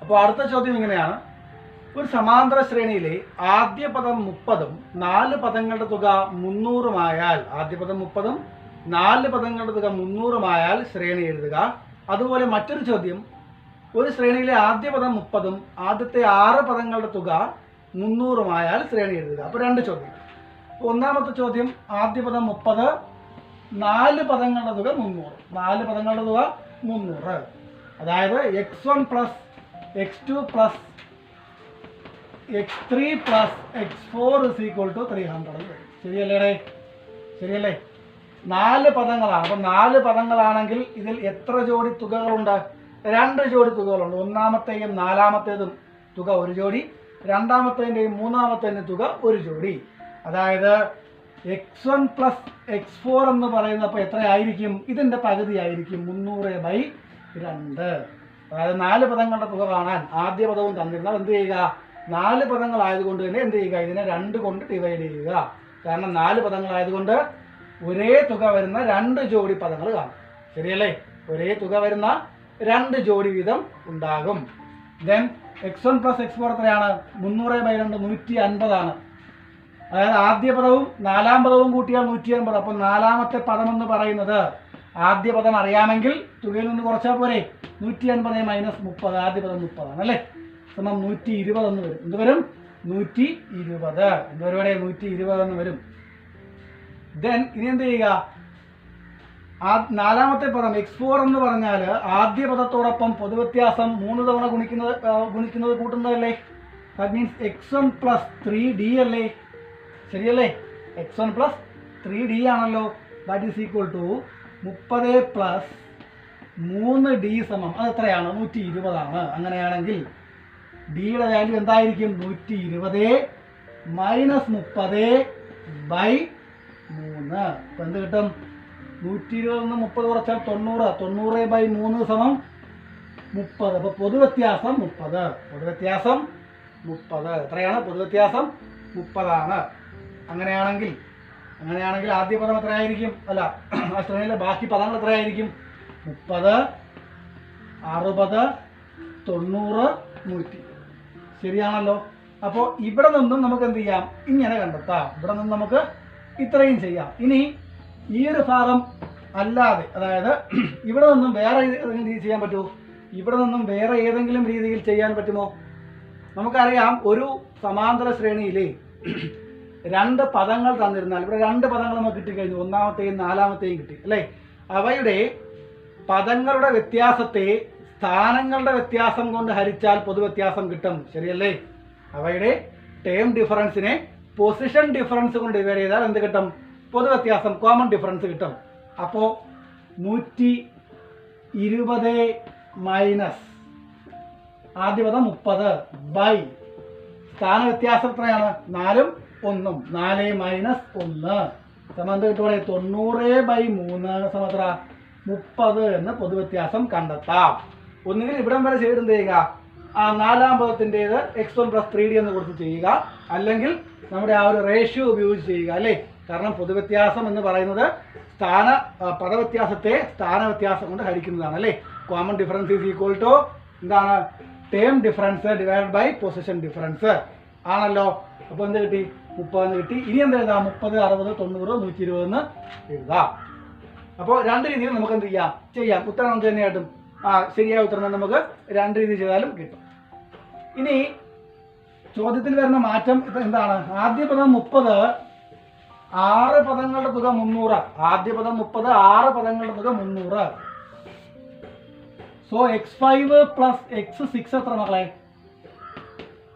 അപ്പോൾ അടുത്ത ചോദ്യം ഇങ്ങനെയാണ്. ഒരു സമാന്തര ശ്രേണിയിലെ ആദ്യ പദം 30ഉം 4 പദങ്ങളുടെ തുക 300ഉമായാൽ, ആദ്യ പദം 30ഉം 4 പദങ്ങളുടെ തുക 300ഉമായാൽ ശ്രേണി എഴുതുക. അതുപോലെ മറ്റൊരു ചോദ്യം, ഒരു ശ്രേണിയിലെ ആദ്യ പദം 30ഉം ആദ്യത്തെ 6 പദങ്ങളുടെ തുക 300ഉമായാൽ ശ്രേണി എഴുതുക. അപ്പോൾ 2 ചോദ്യം. ഒന്നാമത്തെ ചോദ്യം, ആദ്യ പദം 30, 4 പദങ്ങളുടെ തുക 300. 4 പദങ്ങളുടെ തുക 300. അതായത് x1 plus x2 plus x3 plus x4 is equal to 300. ശരിയല്ലേ? ശരിയല്ലേ? 4 പദങ്ങളാണ്. അപ്പം 4 പദങ്ങളാണെങ്കിൽ ഇതിൽ എത്ര ജോഡി തുകകളുണ്ട്? 2 ജോഡി തുകകളുണ്ട്. ഒന്നാമത്തെയും 4-മത്തേതും തുക 1 ജോഡി, രണ്ടാമത്തേൻ്റെയും 3-മത്തേൻ്റെയും തുക 1 ജോഡി. അതായത് x1 പ്ലസ് x4 എന്ന് പറയുന്നപ്പോൾ എത്രയായിരിക്കും? ഇതിൻ്റെ പകുതിയായിരിക്കും 300/2. അതായത് 4 പദങ്ങളുടെ തുക കാണാൻ ആദ്യ പദവും തന്നിരുന്നാൽ എന്ത് ചെയ്യുക? 4 പദങ്ങളായതുകൊണ്ട് തന്നെ എന്ത് ചെയ്യുക? ഇതിനെ 2 കൊണ്ട് ഡിവൈഡ് ചെയ്യുക. കാരണം 4 പദങ്ങളായതുകൊണ്ട് ഒരേ തുക വരുന്ന 2 ജോഡി പദങ്ങൾ കാണും. ശരിയല്ലേ? ഒരേ തുക വരുന്ന 2 ജോഡി വീതം ഉണ്ടാകും. ദെൻ x1 പ്ലസ് x4 എത്രയാണ്? 300/2 150 ആണ്. അതായത് ആദ്യ പദവും 4-ാം പദവും കൂട്ടിയാൽ 150. അപ്പം 4-മത്തെ പദം എന്ന് പറയുന്നത് ആദ്യ പദം അറിയാമെങ്കിൽ തുകയിൽ നിന്ന് കുറച്ചാൽ പോരെ? 150 മൈനസ് 30, ആദ്യ പദം 30 ആണ് അല്ലേ? സമം 120 എന്ന് വരും. എന്ത് വരും? 120. എന്തുവരെ? 120 എന്ന് വരും. ദെൻ ഇനി എന്ത് ചെയ്യുക? 4-മത്തെ പദം x4 എന്ന് പറഞ്ഞാൽ ആദ്യ പദത്തോടൊപ്പം പൊതുവ്യത്യാസം 3 തവണ ഗുണിക്കുന്നത് കൂട്ടുന്നതല്ലേ? That means x1 plus 3d അല്ലേ? ശരിയല്ലേ? x1 പ്ലസ് 3d ആണല്ലോ. That is equal to 30 plus 3d സമം അത് എത്രയാണ്? 120 ആണ്. അങ്ങനെയാണെങ്കിൽ ഡിയുടെ വാല്യൂ എന്തായിരിക്കും? 120 മൈനസ് 30/3. അപ്പം എന്ത് കിട്ടും? 120 നിന്ന് 30 കുറച്ചാൽ 90. 90/3 സമം 30. അപ്പോൾ പൊതുവ്യത്യാസം 30. പൊതുവ്യത്യാസം 30. എത്രയാണ്? പൊതുവ്യത്യാസം 30 ആണ്. അങ്ങനെയാണെങ്കിൽ ആദ്യ പദം എത്രയായിരിക്കും? അല്ല, ആ ശ്രേണിയിലെ ബാക്കി പദങ്ങൾ എത്രയായിരിക്കും? 30, 60, 90, 100. ശരിയാണല്ലോ? അപ്പോൾ ഇവിടെ നിന്നും നമുക്ക് എന്ത് ചെയ്യാം? ഇങ്ങനെ കണ്ടെത്താം. ഇവിടെ നിന്നും നമുക്ക് ഇത്രയും ചെയ്യാം. ഇനി ഈ ഒരു ഭാഗം അല്ലാതെ, അതായത് ഇവിടെ നിന്നും വേറെ ഏതെങ്കിലും രീതി ചെയ്യാൻ പറ്റുമോ? ഇവിടെ നിന്നും വേറെ ഏതെങ്കിലും രീതിയിൽ ചെയ്യാൻ പറ്റുമോ? നമുക്കറിയാം, ഒരു സമാന്തര ശ്രേണിയിലെ 2 പദങ്ങൾ തന്നിരുന്നാൽ, ഇവിടെ 2 പദങ്ങൾ നമുക്ക് കിട്ടിക്കഴിഞ്ഞു. 1-മത്തെയും 4-മത്തെയും കിട്ടി അല്ലേ? അവയുടെ പദങ്ങളുടെ വ്യത്യാസത്തെ സ്ഥാനങ്ങളുടെ വ്യത്യാസം കൊണ്ട് ഹരിച്ചാൽ പൊതുവ്യത്യാസം കിട്ടും. ശരിയല്ലേ? അവയുടെ ടേം ഡിഫറൻസിനെ പൊസിഷൻ ഡിഫറൻസ് കൊണ്ട് ഡിവൈഡ് ചെയ്താൽ എന്ത് കിട്ടും? പൊതുവ്യത്യാസം, കോമൺ ഡിഫറൻസ് കിട്ടും. അപ്പോൾ 120 മൈനസ് ആദ്യ പദം 30 ബൈ സ്ഥാന വ്യത്യാസം എത്രയാണ്? 4ഉം 1ഉം. 4 മൈനസ് 1 സമം എന്ത് കിട്ടുവാണെങ്കിൽ 90/3 സമത്ര 30 എന്ന് പൊതുവ്യത്യാസം കണ്ടെത്താം. ഒന്നുകിൽ ഇവിടം വരെ ചെയ്ത് എന്ത് ചെയ്യുക? ആ 4-ാം പദത്തിൻ്റേത് x1 പ്ലസ് 3d എന്ന് കൊടുത്ത് ചെയ്യുക, അല്ലെങ്കിൽ നമ്മുടെ ആ ഒരു റേഷ്യോ ഉപയോഗിച്ച് ചെയ്യുക അല്ലേ? കാരണം പൊതുവ്യത്യാസം എന്ന് പറയുന്നത് പദവ്യത്യാസത്തെ സ്ഥാനവ്യത്യാസം കൊണ്ട് ഹരിക്കുന്നതാണ് അല്ലേ? Common difference is equal to എന്താണ്? Term difference divide by position difference ആണല്ലോ. അപ്പോൾ എന്ത് കിട്ടി? 30 എന്ന് കിട്ടി. ഇനി എന്ത് എഴുതാം? 30, 60, 90, 120 എന്ന് എഴുതാം. അപ്പോൾ 2 രീതിയിൽ നമുക്ക് എന്ത് ചെയ്യാം? ഉത്തരം എന്ത് തന്നെയായിട്ടും ശരിയായ ഉത്തരം നമുക്ക് 2 രീതി ചെയ്താലും കിട്ടും. ഇനി ചോദ്യത്തിൽ വരുന്ന മാറ്റം എന്താണ്? ആദ്യ പദം 30, 6 പദങ്ങളുടെ തുക 300. ആദ്യ പദം 30, 6 പദങ്ങളുടെ തുക 300. സോ x5 പ്ലസ് x6 എത്ര മക്കളെ?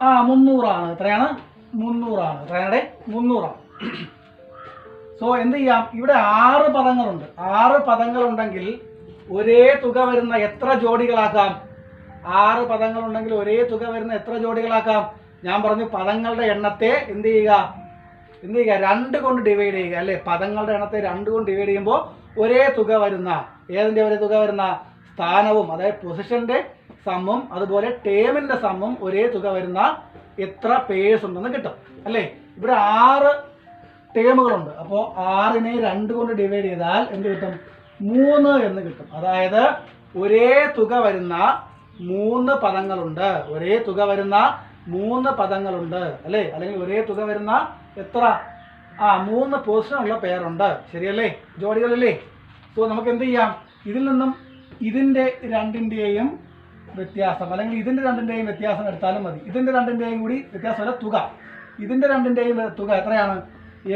300 ആണ്. എത്രയാണ്? 300 ആണ്. എത്രയാണ്? 300 ആണ്. സോ എന്ത് ചെയ്യാം? ഇവിടെ 6 പദങ്ങളുണ്ട്. 6 പദങ്ങളുണ്ടെങ്കിൽ ഒരേ തുക വരുന്ന എത്ര ജോഡികളാക്കാം? 6 പദങ്ങളുണ്ടെങ്കിൽ ഒരേ തുക വരുന്ന എത്ര ജോഡികളാക്കാം? ഞാൻ പറഞ്ഞു, പദങ്ങളുടെ എണ്ണത്തെ എന്ത് ചെയ്യുക? 2 കൊണ്ട് ഡിവൈഡ് ചെയ്യുക അല്ലേ? പദങ്ങളുടെ എണ്ണത്തെ 2 കൊണ്ട് ഡിവൈഡ് ചെയ്യുമ്പോൾ ഒരേ തുക വരുന്ന, ഏതിൻ്റെ ഒരേ തുക വരുന്ന? സ്ഥാനവും, അതായത് പൊസിഷന്റെ സമ്മും അതുപോലെ ടേമിന്റെ സമ്മും ഒരേ തുക വരുന്ന എത്ര പേഴ്സ് ഉണ്ടെന്ന് കിട്ടും അല്ലേ? ഇവിടെ 6 ടേമുകളുണ്ട്. അപ്പോൾ 6നെ 2 കൊണ്ട് ഡിവൈഡ് ചെയ്താൽ എന്ത് കിട്ടും? 3 എന്ന് കിട്ടും. അതായത് ഒരേ തുക വരുന്ന മൂന്ന് പദങ്ങളുണ്ട്, ഒരേ തുക വരുന്ന മൂന്ന് പദങ്ങളുണ്ട് അല്ലേ, അല്ലെങ്കിൽ ഒരേ തുക വരുന്ന എത്ര മൂന്ന് പൊസിഷനുള്ള പേരുണ്ട്. ശരിയല്ലേ, ജോഡികളല്ലേ? സോ നമുക്ക് എന്ത് ചെയ്യാം, ഇതിൽ നിന്നും ഇതിൻ്റെ രണ്ടിൻ്റെയും വ്യത്യാസം അല്ലെങ്കിൽ ഇതിൻ്റെ രണ്ടിൻ്റെയും വ്യത്യാസം എടുത്താലും മതി. ഇതിൻ്റെ രണ്ടിൻ്റെയും കൂടി വ്യത്യാസമല്ല, തുക. ഇതിൻ്റെ രണ്ടിൻ്റെയും തുക എത്രയാണ്?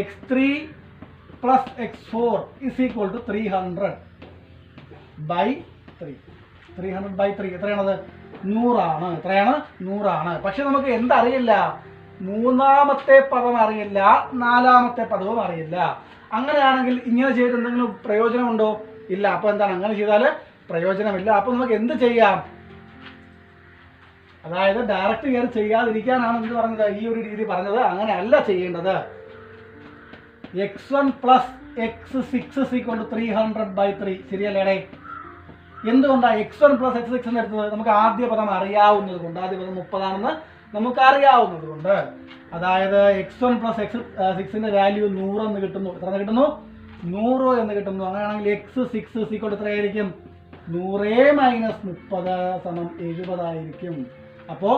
x3 + x4 = 300/3. 300/3 എത്രയാണത്? 100 ആണ്. എത്രയാണ്? 100 ആണ്. പക്ഷെ നമുക്ക് എന്തറിയില്ല, മൂന്നാമത്തെ പദം അറിയില്ല, നാലാമത്തെ പദവും അറിയില്ല. അങ്ങനെയാണെങ്കിൽ ഇങ്ങനെ ചെയ്ത് എന്തെങ്കിലും പ്രയോജനമുണ്ടോ? ഇല്ല. അപ്പോൾ എന്താണ്, അങ്ങനെ ചെയ്താൽ പ്രയോജനമില്ല. അപ്പോൾ നമുക്ക് എന്ത് ചെയ്യാം? അതായത് ഡയറക്റ്റ് കയറി ചെയ്യാതിരിക്കാനാണ് എന്ത് പറഞ്ഞത്, ഈ ഒരു രീതി പറഞ്ഞത്. അങ്ങനെയല്ല ചെയ്യേണ്ടത്. x1 + x6 = 300/3. ശരിയല്ലേടേ? എന്തുകൊണ്ടാണ് x1 + x6 എന്ന് എടുത്തത്? നമുക്ക് ആദ്യ പദം അറിയാവുന്നത് കൊണ്ട്, ആദ്യ പദം 30 ആണെന്ന് നമുക്ക് അറിയാവുന്നത് കൊണ്ട്. അതായത് x1 + x6ന്റെ വാല്യൂ 100 എന്ന് കിട്ടുന്നു. എത്ര കിട്ടുന്നു? 100 എന്ന് കിട്ടുന്നു. അങ്ങനെയാണെങ്കിൽ x6 എത്രയായിരിക്കും? 100 - 30 = 70 ആയിരിക്കും. അപ്പോൾ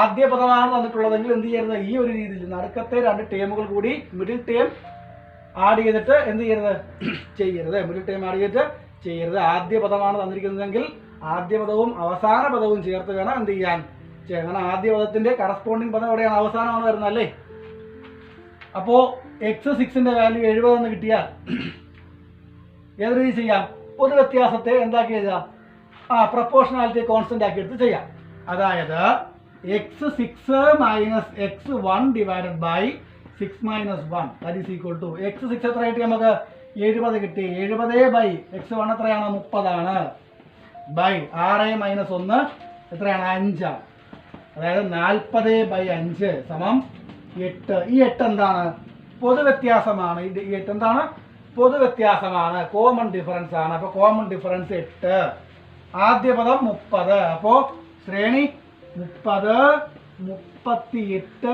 ആദ്യ പദമാണ് തന്നിട്ടുള്ളതെങ്കിൽ എന്ത് ചെയ്യരുത്, ഈ ഒരു രീതിയിൽ നടുക്കത്തെ രണ്ട് ടേമുകൾ കൂടി മിഡിൽ ടേം ആഡ് ചെയ്തിട്ട് എന്ത് ചെയ്യരുത്, ചെയ്യരുത്. മിഡിൽ ടേം ആഡ് ചെയ്തിട്ട് ചെയ്യരുത്. ആദ്യ പദമാണ് തന്നിരിക്കുന്നതെങ്കിൽ ആദ്യ പദവും അവസാന പദവും ചേർത്ത് വേണം എന്ത് ചെയ്യാൻ, കാരണം ആദ്യ പദത്തിന്റെ കറസ്പോണ്ടിങ് പദം എവിടെയാണ്? അവസാനമാണ് വരുന്നത് അല്ലേ? അപ്പോൾ x6ന്റെ വാല്യൂ 70 എന്ന് കിട്ടിയാൽ ഏത് രീതി ചെയ്യാം? പൊതു വ്യത്യാസത്തെ എന്താക്കി എഴുതാം? പ്രൊപ്പോർഷണാലിറ്റി കോൺസ്റ്റന്റ് ആക്കി എടുത്ത് ചെയ്യാം. അതായത് x6 - x1 / 6 - 1 = x6 എത്ര കിട്ടി? നമുക്ക് 70 കിട്ടി. 70/x1 എത്രയാണ്? 30 ആണ്. ബൈ 6 - 1 എത്രയാണ്? 5 ആണ്. അതായത് 40/5 = 8. ഈ 8 എന്താണ്? പൊതുവ്യത്യാസമാണ്. ഈ 8 എന്താണ്? പൊതുവ്യത്യാസമാണ്, കോമൺ ഡിഫറൻസ് ആണ്. അപ്പോൾ കോമൺ ഡിഫറൻസ് 8. ആദ്യ പദം 30. അപ്പോൾ ശ്രേണി 30, 38,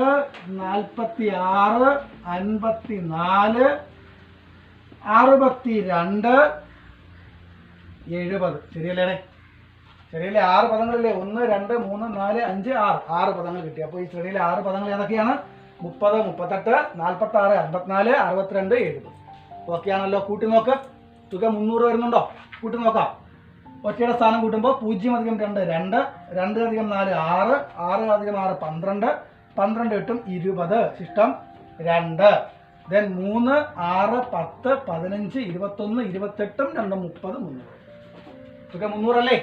46, 54, 62, 70. ശരിയല്ലേ? ശരിയല്ലേ? 6 പദങ്ങളില്ലേ? 1, 2, 3, 4, 5, 6. 6 പദങ്ങൾ കിട്ടി. അപ്പോൾ ഈ ശ്രേണിയിലെ 6 പദങ്ങൾ ഏതൊക്കെയാണ്? 30, 38, 46, 54, 62, 70. ഓക്കെ ആണല്ലോ? കൂട്ടി നോക്ക്. തുക 300 വരുന്നുണ്ടോ? കൂട്ടി നോക്കാം. ഒറ്റയുടെ സ്ഥാനം കൂട്ടുമ്പോൾ 0 - 2 2, 2 + 4 6, 6 + 6 12, 12 8 20, ശിഷ്ടം 2. ദെൻ 3, 6, 10, 15, 21, 28, 2 30, 300. തുക 300 അല്ലേ?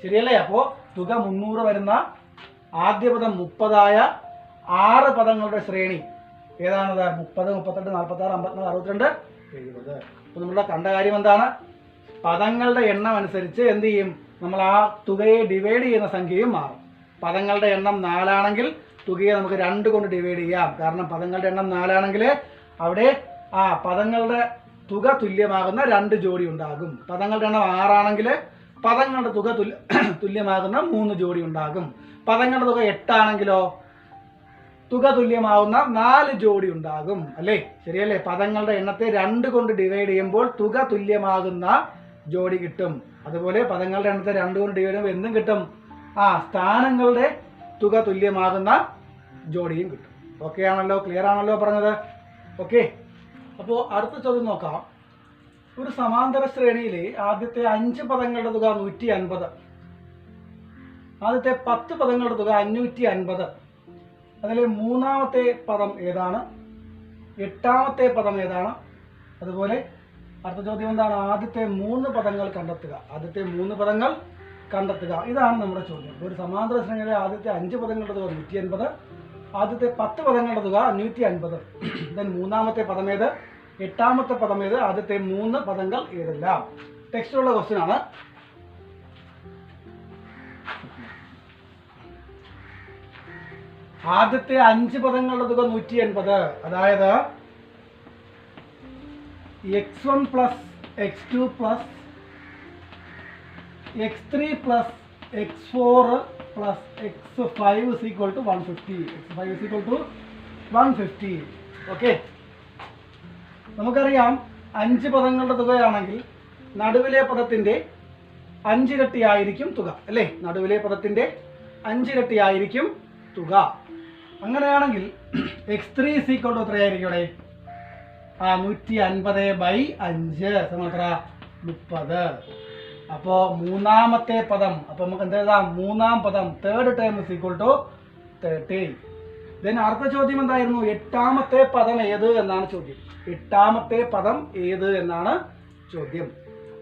ശരിയല്ലേ? അപ്പോൾ തുക 300 വരുന്ന ആദ്യ പദം 30 6 പദങ്ങളുടെ ശ്രേണി ഏതാണത്? 30, 38, 46, 54, 62, 70. അപ്പോൾ നമ്മളുടെ കണ്ട കാര്യം എന്താണ്? പദങ്ങളുടെ എണ്ണം അനുസരിച്ച് എന്ത് ചെയ്യും, നമ്മൾ ആ തുകയെ ഡിവൈഡ് ചെയ്യുന്ന സംഖ്യയും മാറും. പദങ്ങളുടെ എണ്ണം 4 ആണെങ്കിൽ തുകയെ നമുക്ക് 2 കൊണ്ട് ഡിവൈഡ് ചെയ്യാം. കാരണം പദങ്ങളുടെ എണ്ണം 4 ആണെങ്കിൽ അവിടെ പദങ്ങളുടെ തുക തുല്യമാകുന്ന 2 ജോഡി ഉണ്ടാകും. പദങ്ങളുടെ എണ്ണം 6 ആണെങ്കിൽ പദങ്ങളുടെ തുക തുല്യമാകുന്ന 3 ജോഡി ഉണ്ടാകും. പദങ്ങളുടെ തുക 8 ആണെങ്കിലോ തുക തുല്യമാവുന്ന 4 ജോഡി ഉണ്ടാകും അല്ലേ? ശരിയല്ലേ? പദങ്ങളുടെ എണ്ണത്തെ 2 കൊണ്ട് ഡിവൈഡ് ചെയ്യുമ്പോൾ തുക തുല്യമാകുന്ന ജോഡി കിട്ടും. അതുപോലെ പദങ്ങളുടെ എണ്ണത്തെ 2 കൊണ്ട് ഡിവൈഡ് ചെയ്യുമ്പോൾ എന്തും കിട്ടും? സ്ഥാനങ്ങളുടെ തുക തുല്യമാകുന്ന ജോഡിയും കിട്ടും. ഓക്കെ ആണല്ലോ? ക്ലിയർ ആണല്ലോ പറഞ്ഞത്? ഓക്കെ. അപ്പോൾ അടുത്ത ചോദ്യം നോക്കാം. ഒരു സമാന്തര ശ്രേണിയിൽ ആദ്യത്തെ 5 പദങ്ങളുടെ തുക 150, ആദ്യത്തെ 10 പദങ്ങളുടെ തുക 550. അതിലെ മൂന്നാമത്തെ പദം ഏതാണ്? 8ാമത്തെ പദം ഏതാണ്? അതുപോലെ അടുത്ത ചോദ്യം എന്താണ്? ആദ്യത്തെ 3 പദങ്ങൾ കണ്ടെത്തുക. ആദ്യത്തെ 3 പദങ്ങൾ കണ്ടെത്തുക. ഇതാണ് നമ്മുടെ ചോദ്യം. ഒരു സമാന്തര ശ്രേണിയിലെ ആദ്യത്തെ 5 പദങ്ങളുടെ തുക 150, ആദ്യത്തെ 10 പദങ്ങളുടെ തുക 550. ദെൻ മൂന്നാമത്തെ പദം ഏത്? 8ാമത്തെ പദം ഏത്? ആദ്യത്തെ 3 പദങ്ങൾ ഏതെല്ലാം? ടെക്സ്റ്റിലുള്ള ക്വസ്റ്റ്യൻ ആണ്. ആദ്യത്തെ 5 പദങ്ങളുടെ തുക 180. അതായത് x1 + x2 + x3 + x4 + x5 = 150. x5 = 150. Okay. നമുക്കറിയാം 5 പദങ്ങളുടെ തുകയാണെങ്കിൽ നടുവിലെ പദത്തിന്റെ അഞ്ചിരട്ടിയായിരിക്കും തുക അല്ലേ? നടുവിലെ പദത്തിൻ്റെ അഞ്ചിരട്ടിയായിരിക്കും തുക. അങ്ങനെയാണെങ്കിൽ x3 = എത്രയായിരിക്കും ഇവിടെ? 150/5 സമത്ര 30. അപ്പോൾ മൂന്നാമത്തെ പദം, അപ്പോൾ നമുക്ക് എന്ത് എഴുതാം? മൂന്നാം പദം തേർഡ് ടേം = 30. ദെൻ അടുത്ത ചോദ്യം എന്തായിരുന്നു? എട്ടാമത്തെ പദം ഏത് എന്നാണ് ചോദ്യം. എട്ടാമത്തെ പദം ഏത് എന്നാണ് ചോദ്യം.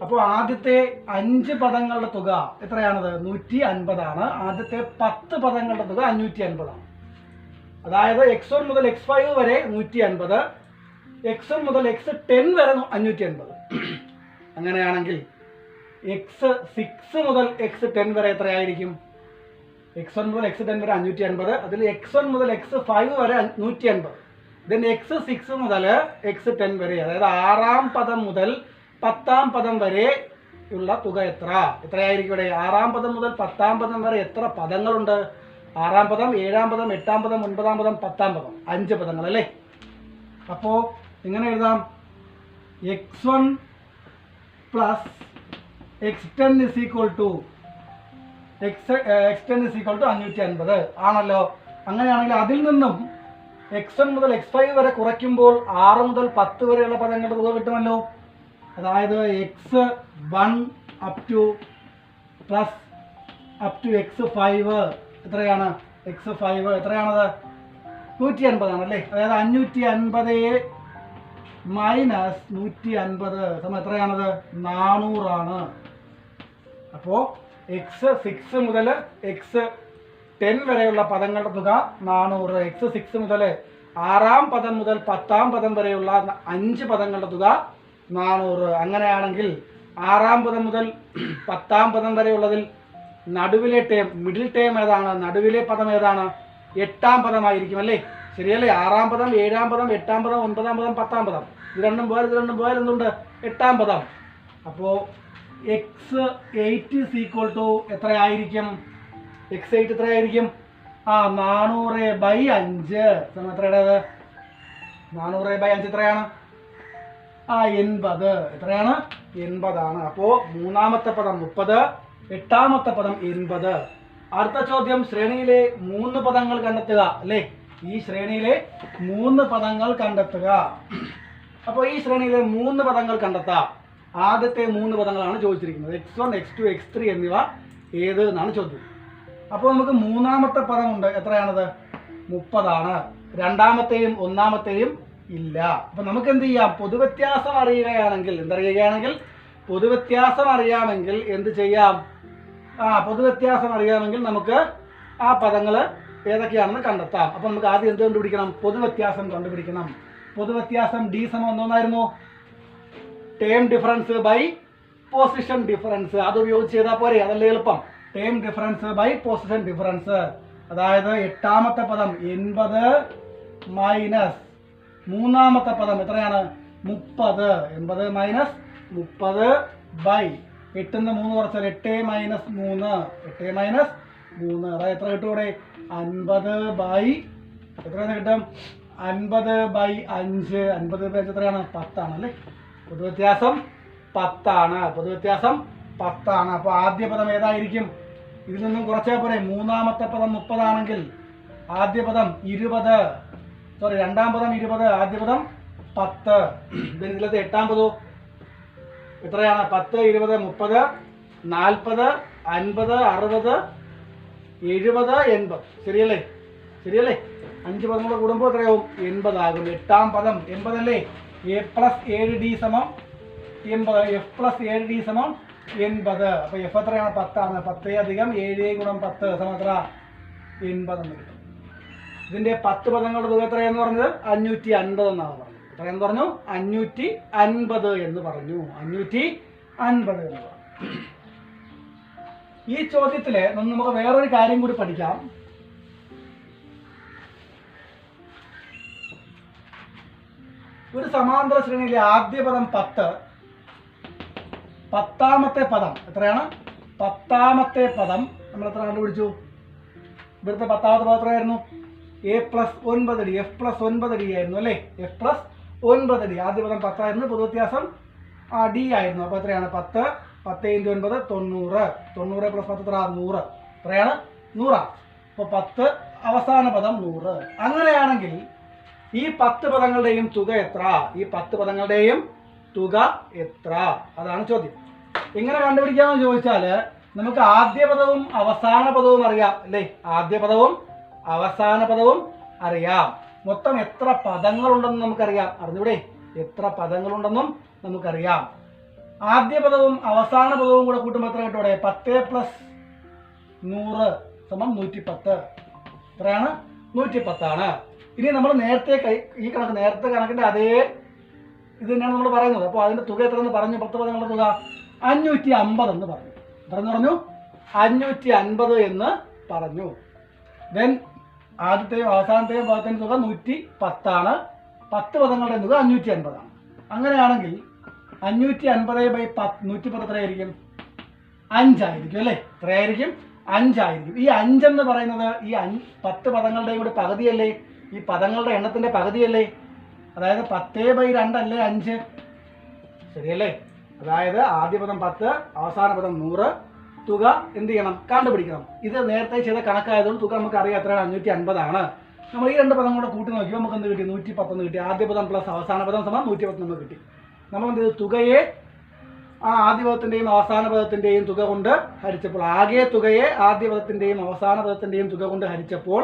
അപ്പോൾ ആദ്യത്തെ 5 പദങ്ങളുടെ തുക എത്രയാണത്? 150 ആണ്. ആദ്യത്തെ 10 പദങ്ങളുടെ തുക 550 ആണ്. അതായത് x1 മുതൽ x5 വരെ 150, x1 മുതൽ x10 വരെ 550. അങ്ങനെയാണെങ്കിൽ x6 മുതൽ x10 വരെ എത്രയായിരിക്കും? x1 മുതൽ x10 വരെ 550, അതിൽ x1 മുതൽ x5 വരെ 150. ദെൻ x6 മുതൽ x10 വരെ, അതായത് 6ാം പദം മുതൽ 10ാം പദം വരെ ഉള്ള തുക എത്രയായിരിക്കും ഇവിടെ? 6ാം പദം മുതൽ 10ാം പദം വരെ എത്ര പദങ്ങളുണ്ട്? 6ാം പദം, 7ാം പദം, 8ാം പദം, 9ാം പദം, 10ാം പദം, 5 പദങ്ങൾ അല്ലേ? അപ്പോൾ എങ്ങനെ എഴുതാം? x1 പ്ലസ് x10 = 550 ആണല്ലോ. അങ്ങനെയാണെങ്കിൽ അതിൽ നിന്നും x1 മുതൽ x5 വരെ കുറയ്ക്കുമ്പോൾ 6 മുതൽ 10 വരെയുള്ള പദങ്ങളുടെ തുക കിട്ടുമല്ലോ. അതായത് x1 up to x5 എത്രയാണ്? x5 എത്രയാണത്? 150 ആണല്ലേ? അതായത് 550 മൈനസ് 150 സമയം എത്രയാണത്? 400 ആണ്. അപ്പോൾ x6 മുതൽ x10 വരെയുള്ള പദങ്ങളുടെ തുക 400. x6 മുതൽ 6ാം പദം മുതൽ 10ാം പദം വരെയുള്ള 5 പദങ്ങളുടെ തുക 400. അങ്ങനെയാണെങ്കിൽ 6ാം പദം മുതൽ 10ാം പദം വരെയുള്ളതിൽ നടുവിലെ ടേം, മിഡിൽ ടേം ഏതാണ്? നടുവിലെ പദം ഏതാണ്? 8ാം പദമായിരിക്കും അല്ലേ? ശരിയല്ലേ? 6ാം പദം, 7ാം പദം, 8ാം പദം, 9ാം പദം, 10ാം പദം, ഇത് രണ്ടും പോയാൽ എന്തുണ്ട്? 8ാം പദം. അപ്പോൾ x8 = എത്രയായിരിക്കും? x8 എത്രയായിരിക്കും? 400/5 സമയം എത്രയുടേത്? 400/5 എത്രയാണ്? 80. എത്രയാണ്? 80 ആണ്. അപ്പോൾ മൂന്നാമത്തെ പദം 30, എട്ടാമത്തെ പദം 80. അടുത്ത ചോദ്യം, ശ്രേണിയിലെ 3 പദങ്ങൾ കണ്ടെത്തുക അല്ലേ? ഈ ശ്രേണിയിലെ 3 പദങ്ങൾ കണ്ടെത്തുക. അപ്പോൾ ഈ ശ്രേണിയിലെ 3 പദങ്ങൾ കണ്ടെത്താം. ആദ്യത്തെ 3 പദങ്ങളാണ് ചോദിച്ചിരിക്കുന്നത്. x1, x2, x3 എന്നിവ ഏത് എന്നാണ് ചോദ്യം. അപ്പോൾ നമുക്ക് മൂന്നാമത്തെ പദമുണ്ട്. എത്രയാണത്? 30 ആണ്. രണ്ടാമത്തെയും ഒന്നാമത്തെയും ഇല്ല. അപ്പം നമുക്ക് എന്ത് ചെയ്യാം? പൊതുവ്യത്യാസം അറിയുകയാണെങ്കിൽ, പൊതുവ്യത്യാസം അറിയാമെങ്കിൽ എന്ത് ചെയ്യാം? പൊതുവ്യത്യാസം അറിയാമെങ്കിൽ നമുക്ക് ആ പദങ്ങൾ ഏതൊക്കെയാണെന്ന് കണ്ടെത്താം. അപ്പം നമുക്ക് ആദ്യം എന്ത് കണ്ടുപിടിക്കണം? പൊതുവ്യത്യാസം കണ്ടുപിടിക്കണം. പൊതുവ്യത്യാസം d = ഒന്നായിരുന്നു. Term difference by position difference, അത് ഉപയോഗിച്ച് ചെയ്താൽ പോരെ? അതല്ലേ എളുപ്പം. Term difference by position difference. അതായത് എട്ടാമത്തെ പദം 80 മൈനസ് മൂന്നാമത്തെ പദം എത്രയാണ്? 30. 80 മൈനസ് 30 ബൈ 8ന്ന് 3 കുറച്ചാൽ 8 മൈനസ് 3, 8 മൈനസ് 3, അതായത് എത്ര കിട്ടും ഇവിടെ? 50 ബൈ എത്രയാണ് കിട്ടും? 50/5. 50/5 എത്രയാണ്? 10 ആണ് അല്ലേ? പൊതുവ്യത്യാസം 10 ആണ്. പൊതുവ്യത്യാസം 10 ആണ്. അപ്പോൾ ആദ്യ പദം ഏതായിരിക്കും? ഇതിൽ നിന്നും കുറച്ചാൽ പോരെ? മൂന്നാമത്തെ പദം 30 ആണെങ്കിൽ ആദ്യ പദം 20, രണ്ടാം പദം 20, ആദ്യ പദം 10. ഇതിലത്തെ എട്ടാം പദവും എത്രയാണ്? 10, 20, 30, 40, 50, 60, 70, 80. ശരിയല്ലേ? 5 പദങ്ങൾ കൂടുമ്പോൾ എത്രയാവും? 80 ആകും. എട്ടാം പദം 80 അല്ലേ? a+7d = 80. f+7d = 80. അപ്പോൾ f എത്രയാണ്? 10 ആണ്. 10 + 7 × 10 എത്ര? 80 എന്ന് കിട്ടും. ഇതിന്റെ 10 പദങ്ങളുടെ തുക എത്രയെന്ന് പറഞ്ഞത്? 550 എന്നാണ് പറഞ്ഞത്. എത്രയെന്ന് പറഞ്ഞു? 550 എന്ന് പറഞ്ഞു. 550 എന്ന് പറഞ്ഞു. ഈ ചോദ്യത്തില് നമുക്ക് വേറൊരു കാര്യം കൂടി പഠിക്കാം. ഒരു സമാന്തര ശ്രേണിയിലെ ആദ്യ പദം 10, 10ാമത്തെ പദം എത്രയാണ്? 10ാമത്തെ പദം നമ്മൾ എത്ര കണ്ടുപിടിച്ചു? ഇവിടുത്തെ 10ാമത്തെ പദം എത്രയായിരുന്നു? a+9d, f+9d ആയിരുന്നു അല്ലേ? f+9d. ആദ്യ പദം 10 ആയിരുന്നു. പൊതുവ്യത്യാസം d ആയിരുന്നു. അപ്പോൾ എത്രയാണ്? 10 10 × 9 90. 90 + 10 എത്ര? 100. എത്രയാണ്? 100. അപ്പോൾ 10 അവസാന പദം 100. അങ്ങനെയാണെങ്കിൽ ഈ 10 പദങ്ങളുടെയും തുക എത്ര? ഈ 10 പദങ്ങളുടെയും തുക എത്ര? അതാണ് ചോദ്യം. എങ്ങനെ കണ്ടുപിടിക്കാമെന്ന് ചോദിച്ചാൽ നമുക്ക് ആദ്യ പദവും അവസാന പദവും അറിയാം അല്ലേ? ആദ്യ പദവും അവസാന പദവും അറിയാം. മൊത്തം എത്ര പദങ്ങളുണ്ടെന്ന് നമുക്കറിയാം. അറിഞ്ഞൂടെ? എത്ര പദങ്ങളുണ്ടെന്നും നമുക്കറിയാം. ആദ്യ പദവും അവസാന പദവും കൂടെ കൂട്ടുമ്പോൾ എത്ര കിട്ടൂടെ? 10 + 100 = 110. എത്രയാണ്? 110 ആണ്. ഇനി നമ്മൾ നേരത്തെ നേരത്തെ കണക്കിന്റെ അതേ ഇത് തന്നെയാണ് നമ്മൾ പറയുന്നത്. അപ്പോൾ അതിന്റെ തുക എത്ര എന്ന് പറഞ്ഞു? 10 പദങ്ങളുടെ തുക 550 എന്ന് പറഞ്ഞു. പറഞ്ഞു 550 എന്ന് പറഞ്ഞു. ദെൻ ആദ്യത്തെയും അവസാനത്തെയും പദത്തിന്റെ തുക 110 ആണ്. 10 പദങ്ങളുടെ തുക 550 ആണ്. അങ്ങനെയാണെങ്കിൽ 550/110 എത്രയായിരിക്കും? 5 ആയിരിക്കും അല്ലേ? എത്രയായിരിക്കും? 5 ആയിരിക്കും. ഈ 5 എന്ന് പറയുന്നത് ഈ 10 പദങ്ങളുടെയും കൂടെ പകുതിയല്ലേ? ഈ പദങ്ങളുടെ എണ്ണത്തിന്റെ പകുതിയല്ലേ? അതായത് 10/2 അല്ലേ 5? ശരിയല്ലേ? അതായത് ആദ്യ പദം 10, അവസാന പദം 100. തുക എന്ത് ചെയ്യണം? കണ്ടുപിടിക്കണം. ഇത് നേരത്തെ ചെയ്ത കണക്കായതുകൊണ്ട് തുക നമുക്ക് അറിയാം എത്രയാണ്? 550 ആണ്. നമ്മൾ ഈ രണ്ട് പദം കൂടെ കൂട്ടി നോക്കിയോ നമുക്ക് എന്ത് കിട്ടി? 110 എന്ന് കിട്ടി. ആദ്യ പദം പ്ലസ് അവസാന പദം സമം 110 നമുക്ക് കിട്ടി. നമ്മൾ എന്ത് ചെയ്തു? തുകയെ ആ ആദ്യ പദത്തിന്റെയും അവസാന പദത്തിന്റെയും തുക കൊണ്ട് ഹരിച്ചപ്പോൾ, ആകെ തുകയെ ആദ്യ പദത്തിന്റെയും അവസാന പദത്തിന്റെയും തുക കൊണ്ട് ഹരിച്ചപ്പോൾ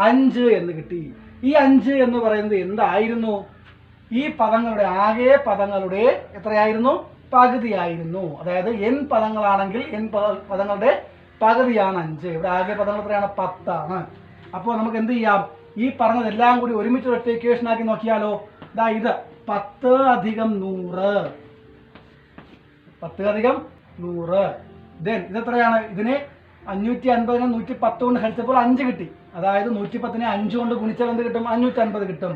5 എന്ന് കിട്ടി. ഈ 5 എന്ന് പറയുന്നത് എന്തായിരുന്നു? ഈ പദങ്ങളുടെ ആകെ പദങ്ങളുടെ എത്രയായിരുന്നു? പകുതിയായിരുന്നു. അതായത് n പദങ്ങളാണെങ്കിൽ n പദങ്ങളുടെ പകുതിയാണ് 5. ഇവിടെ ആകെ പദങ്ങൾ എത്രയാണ്? 10 ആണ്. അപ്പോൾ നമുക്ക് എന്ത് ചെയ്യാം? ഈ പറഞ്ഞതെല്ലാം കൂടി ഒരുമിച്ച് ഒറ്റ ഇക്വേഷൻ ആക്കി നോക്കിയാലോ? ഇതാ ഇത് 10 + 100. 10 + 100. ദെൻ ഇതെത്രയാണ്? ഇതിനെ 550നെ 110 കൊണ്ട് ഹരിച്ചപ്പോൾ 5 കിട്ടി. അതായത് 110നെ 5 കൊണ്ട് ഗുണിച്ചാൽ എന്ത് കിട്ടും? 550 കിട്ടും.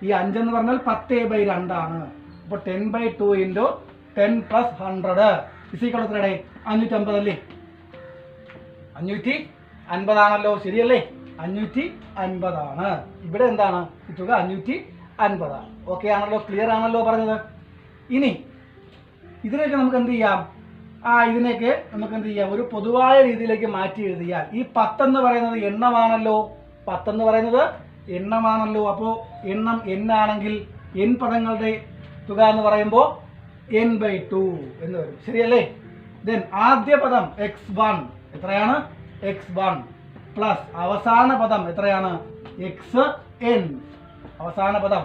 ഈ 5 എന്ന് പറഞ്ഞാൽ 10/2 ആണ്. അപ്പോൾ 10/2 × 10 + 100 = എത്രയുടെ? 550 അല്ലേ? 550 ആണല്ലോ. ശരിയല്ലേ? 550 ആണ്. ഇവിടെ എന്താണ്? ഈ തുക 550 ആണ്. ഓക്കെ ആണല്ലോ? ക്ലിയർ ആണല്ലോ പറഞ്ഞത്? ഇനി ഇതിനൊക്കെ നമുക്ക് എന്ത് ചെയ്യാം? ഇതിനൊക്കെ നമുക്ക് എന്ത് ചെയ്യാം? ഒരു പൊതുവായ രീതിയിലേക്ക് മാറ്റി എഴുതിയാൽ ഈ 10 എന്ന് പറയുന്നത് എണ്ണമാണല്ലോ. 10 എന്ന് പറയുന്നത് എണ്ണമാണല്ലോ. അപ്പോൾ എണ്ണം n ആണെങ്കിൽ n പദങ്ങളുടെ തുക എന്ന് പറയുമ്പോൾ n/2 എന്ന് വരും. ശരിയല്ലേ? ദെൻ ആദ്യ പദം x1 എത്രയാണ്? x1 പ്ലസ് അവസാന പദം എത്രയാണ്? xn. അവസാന പദം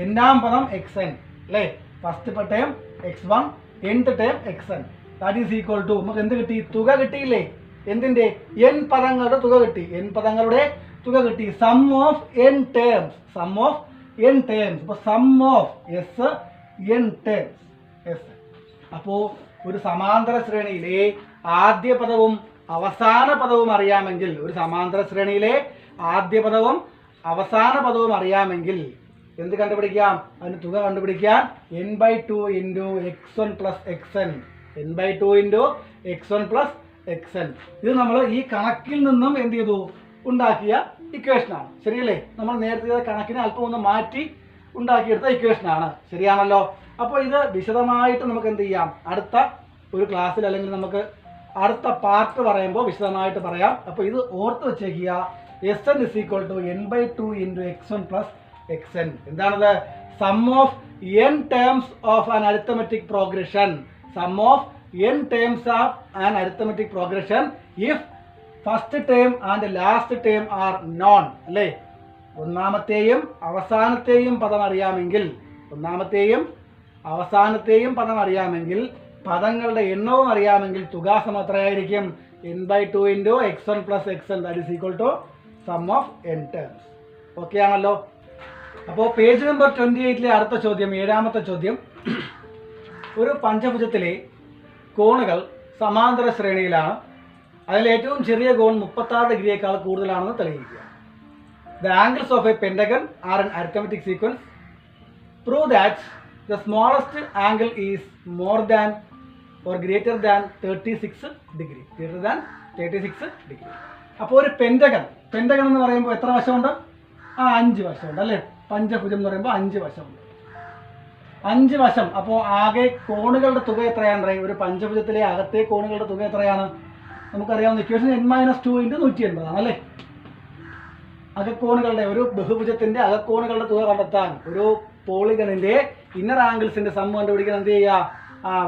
n-ാം പദം xn അല്ലേ? First term x1, nth term xn. That is equal to നമുക്ക് എന്ത് കിട്ടി? തുക കിട്ടിയില്ലേ? എന്തിന്റെ? n പദങ്ങളുടെ തുക കിട്ടി. n പദങ്ങളുടെ തുക കിട്ടി. Sum of n terms. Sum of n terms. അപ്പോൾ സം ഓഫ് n ടേംസ്. അപ്പോൾ ഒരു സമാന്തര ശ്രേണിയിലെ ആദ്യ പദവും അവസാന പദവും അറിയാമെങ്കിൽ, ഒരു സമാന്തര ശ്രേണിയിലെ ആദ്യ പദവും അവസാന പദവും അറിയാമെങ്കിൽ എന്ത് കണ്ടുപിടിക്കാം? അതിന് തുക കണ്ടുപിടിക്കാൻ n/2 × x1 + xn. n/2 × x1 + xn. ഇത് നമ്മൾ ഈ കണക്കിൽ നിന്നും എന്ത് ചെയ്തു? ഉണ്ടാക്കിയ ഇക്വേഷനാണ്. ശരിയല്ലേ? നമ്മൾ നേരത്തെ ചെയ്ത കണക്കിനെ അല്പം ഒന്ന് മാറ്റി ഉണ്ടാക്കിയെടുത്ത ഇക്വേഷനാണ്. ശരിയാണല്ലോ? അപ്പോൾ ഇത് വിശദമായിട്ട് നമുക്ക് എന്ത് ചെയ്യാം? അടുത്ത ഒരു ക്ലാസ്സിൽ അല്ലെങ്കിൽ നമുക്ക് അടുത്ത പാർട്ട് പറയുമ്പോൾ വിശദമായിട്ട് പറയാം. അപ്പോൾ ഇത് ഓർത്ത് വെച്ചേക്കുക. Sn = n/2 × x1 + xn. എന്താണത്? Sum of n terms of an arithmetic progression. Sum of n terms of an arithmetic progression if first term and last term are known. അല്ലേ? ഒന്നാമത്തെയും അവസാനത്തെയും പദം അറിയാമെങ്കിൽ, ഒന്നാമത്തെയും അവസാനത്തെയും പദം അറിയാമെങ്കിൽ, പദങ്ങളുടെ എണ്ണവും അറിയാമെങ്കിൽ തുക സമം എത്രയായിരിക്കും? n/2 × x1 + xn. That is equal to sum of n terms. Okay ആണല്ലോ? അപ്പോൾ പേജ് നമ്പർ 28 അടുത്ത ചോദ്യം, 7ാമത്തെ ചോദ്യം. ഒരു പഞ്ചഭുജത്തിലെ കോണുകൾ സമാന്തര ശ്രേണിയിലാണ്. അതിൽ ഏറ്റവും ചെറിയ കോൺ 36 ഡിഗ്രിയേക്കാൾ കൂടുതലാണെന്ന് തെളിയിക്കുക. The angles of a pentagon are an arithmetic sequence. Prove that the smallest angle is more than or greater than 36 degree. Greater than 36 degree. അപ്പോൾ ഒരു പെൻറ്റഗൺ എന്ന് പറയുമ്പോൾ എത്ര വശമുണ്ട്? 5 വശമുണ്ട് അല്ലേ? പഞ്ചഭുജം എന്ന് പറയുമ്പോൾ 5 വശമുണ്ട്. 5 വശം. അപ്പോൾ ആകെ കോണുകളുടെ തുക എത്രയാണ്? ഒരു പഞ്ചഭുജത്തിലെ അകത്തെ കോണുകളുടെ തുക എത്രയാണ്? നമുക്കറിയാവുന്ന ഇക്വേഷൻ n-2 × 180 ആണ് അല്ലേ? അകക്കോണുകളുടെ ഒരു ബഹുഭുജത്തിന്റെ അകക്കോണുകളുടെ തുക കണ്ടെത്താൻ ഒരു പോളിഗണിന്റെ ഇന്നർ ആംഗിൾസിന്റെ സം കണ്ടുപിടിക്കാൻ എന്ത് ചെയ്യുക?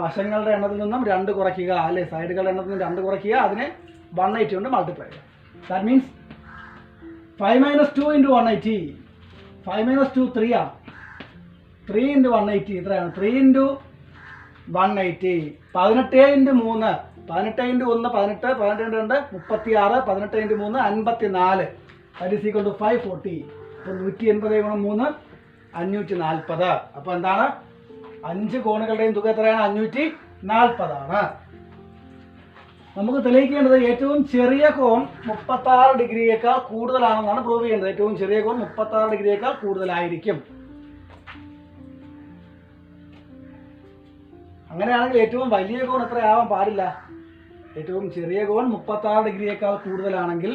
വശങ്ങളുടെ എണ്ണത്തിൽ നിന്നും 2 കുറയ്ക്കുക അല്ലെ? സൈഡുകളുടെ എണ്ണത്തിൽ നിന്നും 2 കുറയ്ക്കുക, അതിനെ 180 കൊണ്ട് മൾട്ടിപ്ലൈ ചെയ്യുക. That means 5 - 2 × 180. 5 - 2 3 ആണ്. 3 × 180 എത്രയാണ്? 3 × 180. 18 × 3 18 × 1 18, 18 × 2 36, 18 × 3 54. That is equal to 540. അപ്പോൾ 180 × 3 540. അപ്പോൾ എന്താണ്? 5 കോണുകളുടെയും തുക എത്രയാണ്? 540 ആണ്. നമുക്ക് തെളിയിക്കേണ്ടത് ഏറ്റവും ചെറിയ കോൺ 36 ഡിഗ്രിയേക്കാൾ കൂടുതലാണെന്നാണ് പ്രൂവ് ചെയ്യേണ്ടത്. ഏറ്റവും ചെറിയ കോൺ 36 ഡിഗ്രിയേക്കാൾ കൂടുതലായിരിക്കും. അങ്ങനെയാണെങ്കിൽ ഏറ്റവും വലിയ കോൺ എത്രയാവാൻ പാടില്ല? ഏറ്റവും ചെറിയ കോൺ 36 ഡിഗ്രിയേക്കാൾ കൂടുതലാണെങ്കിൽ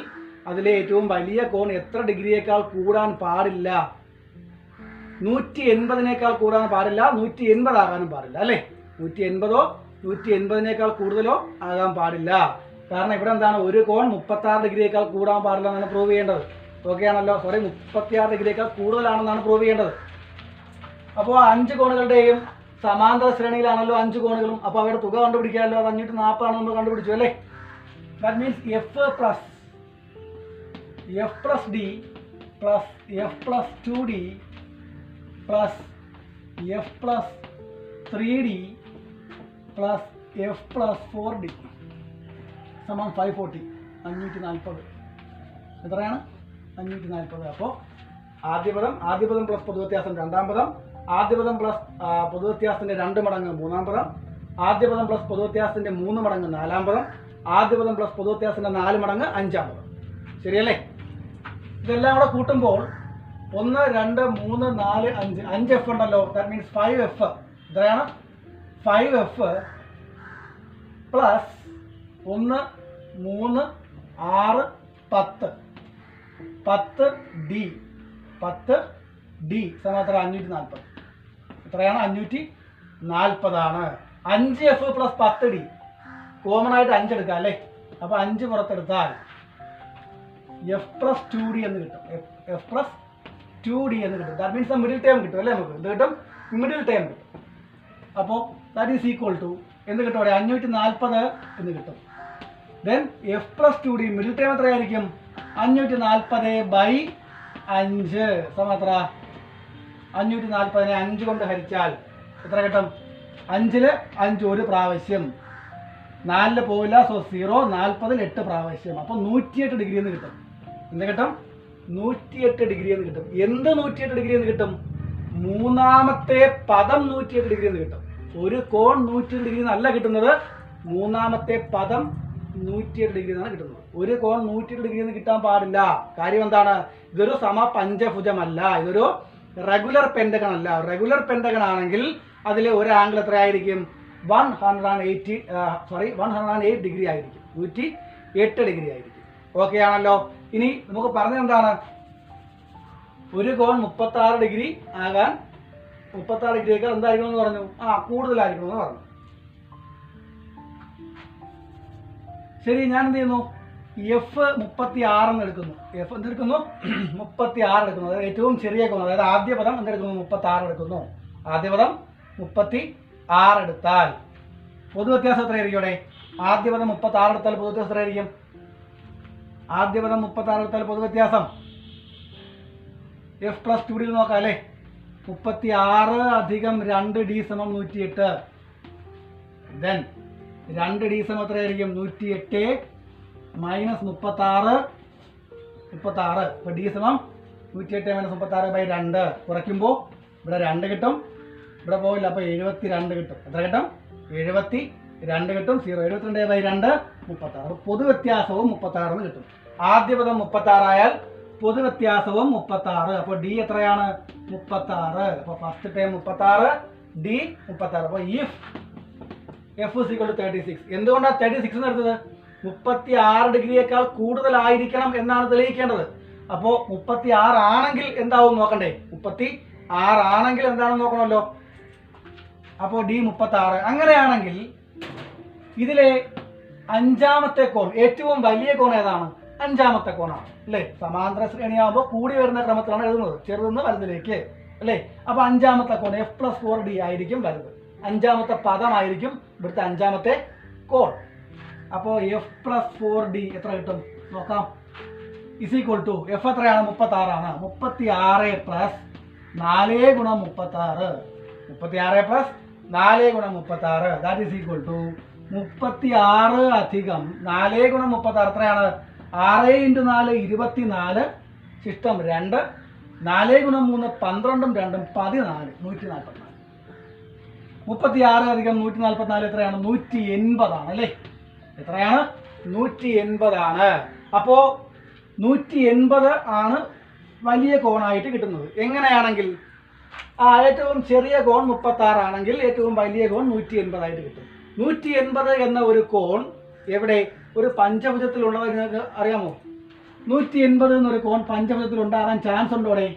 അതിലെ ഏറ്റവും വലിയ കോൺ എത്ര ഡിഗ്രിയേക്കാൾ കൂടാൻ പാടില്ല? 180നേക്കാൾ കൂടാൻ പാടില്ല, 180 ആകാനും പാടില്ല അല്ലേ? 180ഓ 180നേക്കാൾ കൂടുതലോ ആകാൻ പാടില്ല. കാരണം ഇവിടെ എന്താണ്? ഒരു കോൺ 36 ഡിഗ്രിയേക്കാൾ കൂടാൻ പാടില്ല എന്നാണ് പ്രൂവ് ചെയ്യേണ്ടത്. ഓക്കെ ആണല്ലോ? 36 ഡിഗ്രിയേക്കാൾ കൂടുതലാണെന്നാണ് പ്രൂവ് ചെയ്യേണ്ടത്. അപ്പോൾ 5 കോണുകളുടെയും സമാന്തര ശ്രേണിയിലാണല്ലോ 5 കോണുകളും. അപ്പോൾ അവരുടെ തുക കണ്ടുപിടിക്കാമല്ലോ. അത് 540 ആണ് നമ്മൾ കണ്ടുപിടിച്ചു അല്ലേ? That means F plus D plus F plus 2D plus F plus 3D plus F plus 4D സമം 540. 540 എത്രയാണ്? 540. അപ്പോൾ ആദ്യ പദം പ്ലസ് പൊതുവ്യത്യാസം രണ്ടാം പദം, ആദ്യ പദം പ്ലസ് പൊതുവ്യത്യാസത്തിന്റെ 2 മടങ്ങ് മൂന്നാം പദം, ആദ്യ പദം പ്ലസ് പൊതുവ്യത്യാസത്തിന്റെ 3 മടങ്ങ് നാലാം പദം, ആദ്യ പദം പ്ലസ് പൊതുവ്യത്യാസത്തിന്റെ 4 മടങ്ങ് അഞ്ചാം പദം. ശരിയല്ലേ? ഇതെല്ലാം കൂടെ കൂട്ടുമ്പോൾ 1 2 3 4 5 5F ഉണ്ടല്ലോ. That means 5F. എത്രയാണ്? 5F പ്ലസ് 1 3 6 10 10D 10D സമം എത്ര? 540. എത്രയാണ്? 540 ആണ്. 5F പ്ലസ് 10D കോമൺ ആയിട്ട് 5 എടുക്കാം അല്ലേ? അപ്പോൾ 5 പുറത്തെടുത്താൽ F plus 2D എന്ന് കിട്ടും. F plus 2D എന്ന് കിട്ടും. ദാറ്റ് മീൻസ് മിഡിൽ ടേം കിട്ടും അല്ലേ? നമുക്ക് എന്ത് കിട്ടും? മിഡിൽ ടേം കിട്ടും. അപ്പോൾ ദാറ്റ് ഈസ് ഈക്വൽ ടു എന്ത് കിട്ടും? അവിടെ 540 എന്ന് കിട്ടും. Then F plus 2D middle term എത്രയായിരിക്കും? 540/5 സമം എത്ര? 540നെ 5 കൊണ്ട് ഹരിച്ചാൽ എത്ര കിട്ടും? 5ൽ 5 ഒരു പ്രാവശ്യം, 4 പോവില്ല. സോ 0. 40ൽ 8 പ്രാവശ്യം. അപ്പോൾ 108 ഡിഗ്രി എന്ന് കിട്ടും. എന്ത് കിട്ടും? 108 ഡിഗ്രി എന്ന് കിട്ടും. എന്ത് 108 ഡിഗ്രി എന്ന് കിട്ടും? മൂന്നാമത്തെ പദം 108 ഡിഗ്രി എന്ന് കിട്ടും. ഒരു കോൺ 108 ഡിഗ്രി എന്നല്ല കിട്ടുന്നത്, മൂന്നാമത്തെ പദം 108 ഡിഗ്രി എന്നാണ് കിട്ടുന്നത്. ഒരു കോൺ 108 ഡിഗ്രി എന്ന് കിട്ടാൻ പാടില്ല. കാര്യം എന്താണ്? ഇതൊരു സമപഞ്ചഭുജമല്ല, ഇതൊരു റെഗുലർ പെന്റഗൺ അല്ല. റെഗുലർ പെന്റഗൺ ആണെങ്കിൽ അതിലെ ഒരു ആംഗിൾ എത്രയായിരിക്കും? 108 ഡിഗ്രി ആയിരിക്കും. 108 ഡിഗ്രി ആയിരിക്കും. ഓക്കെ ആണല്ലോ? ഇനി നമുക്ക് പറഞ്ഞത് എന്താണ്? ഒരു കോൺ 36 ഡിഗ്രി ആകാൻ 36 ഡിഗ്രിയേക്കാൾ എന്തായിരിക്കണം എന്ന് പറഞ്ഞു? കൂടുതലായിരിക്കണം എന്ന് പറഞ്ഞു. ശരി, ഞാൻ എന്ത് ചെയ്യുന്നു? F 36 എന്ന് എടുക്കുന്നു. F എന്തെടുക്കുന്നു? 36 എടുക്കുന്നു. അതായത് ഏറ്റവും ചെറിയ കോൺ, അതായത് ആദ്യ പദം എന്തെടുക്കുന്നു? 36 എടുക്കുന്നു. ആദ്യ പദം 36 എടുത്താൽ പൊതുവ്യത്യാസം എത്രയായിരിക്കും? അവിടെ ആദ്യ പദം 36 എടുത്താൽ പൊതുവ്യത്യാസം എത്രയായിരിക്കും? ആദ്യ പദം 36 എടുത്താൽ പൊതുവ്യത്യാസം F plus 2D നോക്കാം അല്ലേ? 36 അധികം 2D സമം 108. ദെൻ 2D സമം എത്രയായിരിക്കും? 108 മൈനസ് 36. അപ്പോൾ D സമം 108 മൈനസ് 36/2 കുറയ്ക്കുമ്പോൾ ഇവിടെ 2 കിട്ടും, ഇവിടെ പോവില്ല. അപ്പോൾ 72 കിട്ടും. എത്ര കിട്ടും? 72 കിട്ടും. 72/2 36. പൊതുവ്യത്യാസവും 36 എന്ന് കിട്ടും. ആദ്യ പദം 36 ആയാൽ പൊതുവ്യത്യാസവും 36. അപ്പോൾ D എത്രയാണ്? 36. അപ്പോൾ ഫസ്റ്റ് ടൈം 36, D 36. അപ്പോൾ F is equal to 36. എന്തുകൊണ്ടാണ് 36 എന്ന് എടുത്തത്? 36 ഡിഗ്രിയേക്കാൾ കൂടുതലായിരിക്കണം എന്നാണ് തെളിയിക്കേണ്ടത്. അപ്പോൾ 36 ആണെങ്കിൽ എന്താവും നോക്കണ്ടേ? 36 ആണെങ്കിൽ എന്താണെന്ന് നോക്കണമല്ലോ. അപ്പോൾ ഡി 36. അങ്ങനെയാണെങ്കിൽ ഇതിലെ അഞ്ചാമത്തെ കോൺ, ഏറ്റവും വലിയ കോൺ ഏതാണ്? അഞ്ചാമത്തെ കോണാണ് അല്ലേ? സമാന്തര ശ്രേണിയാകുമ്പോൾ കൂടി വരുന്ന ക്രമത്തിലാണ് എഴുതുന്നത്, ചെറുതെന്ന് വലുതിലേക്ക് അല്ലേ? അപ്പോൾ അഞ്ചാമത്തെ കോൺ F+4D ആയിരിക്കും വലുത്. അഞ്ചാമത്തെ പദമായിരിക്കും ഇവിടുത്തെ അഞ്ചാമത്തെ കോൺ. അപ്പോൾ F+4D എത്ര കിട്ടും നോക്കാം. ഇസ് ഈക്വൽ ടു എഫ് എത്രയാണ്? 36 ആണ്. 36 പ്ലസ് 4 ഗുണം 36. 36 പ്ലസ് 4 ഗുണം 36 ദാറ്റ് ഈസ് ഈക്വൽ ടു 36 അധികം 4 ഗുണം 36 എത്രയാണ്? 6 × 4 24 ശിഷ്ടം 2. 4 ഗുണം 3 12 2 14 144. 36 അധികം 144 എത്രയാണ്? 180 ആണ് അല്ലേ? എത്രയാണ്? 180 ആണ്. അപ്പോൾ 180 ആണ് വലിയ കോണായിട്ട് കിട്ടുന്നത്. എങ്ങനെയാണെങ്കിൽ ഏറ്റവും ചെറിയ കോൺ 36 ആണെങ്കിൽ ഏറ്റവും വലിയ കോൺ 180 ആയിട്ട് കിട്ടും. 180 എന്ന ഒരു കോൺ എവിടെ? ഒരു പഞ്ചഭുജത്തിലുള്ളത് നിങ്ങൾക്ക് അറിയാമോ? 180 എന്നൊരു കോൺ പഞ്ചഭുജത്തിൽ ഉണ്ടാകാൻ ചാൻസ് ഉണ്ടോ? അവിടെ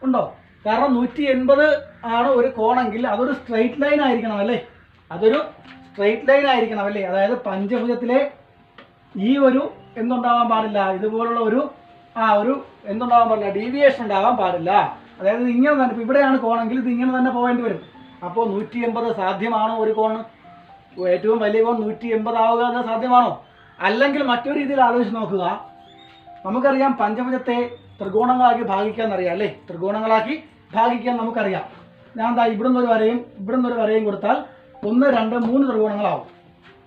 ഉണ്ടോ? കാരണം 180 ആണ് ഒരു കോണെങ്കിൽ അതൊരു സ്ട്രെയിറ്റ് ലൈൻ ആയിരിക്കണം അല്ലേ? അതൊരു സ്ട്രെയിറ്റ് ലൈൻ ആയിരിക്കണം അല്ലേ? അതായത് പഞ്ചഭുജത്തിലെ ഈ ഒരു എന്തുണ്ടാവാൻ പാടില്ല, ഇതുപോലുള്ള ഒരു എന്തുണ്ടാവാൻ പാടില്ല, ഡീവിയേഷൻ ഉണ്ടാകാൻ പാടില്ല. അതായത് ഇങ്ങനെ തന്നെ, ഇപ്പോൾ ഇവിടെയാണ് കോണെങ്കിൽ ഇത് ഇങ്ങനെ തന്നെ പോകേണ്ടി വരും. അപ്പോൾ 180 സാധ്യമാണോ ഒരു കോണ്? ഏറ്റവും വലിയ കോൺ 180 ആവുക എന്നത് സാധ്യമാണോ? അല്ലെങ്കിൽ മറ്റൊരു രീതിയിൽ ആലോചിച്ച് നോക്കുക. നമുക്കറിയാം പഞ്ചഭുജത്തെ ത്രികോണങ്ങളാക്കി ഭാഗിക്കാൻ അറിയാം അല്ലേ? ത്രികോണങ്ങളാക്കി ഭാഗിക്കാൻ നമുക്കറിയാം. ഞാൻ എന്താ ഇവിടുന്ന് ഒരു വരയും കൊടുത്താൽ 1 2 3 ത്രികോണങ്ങളാവും.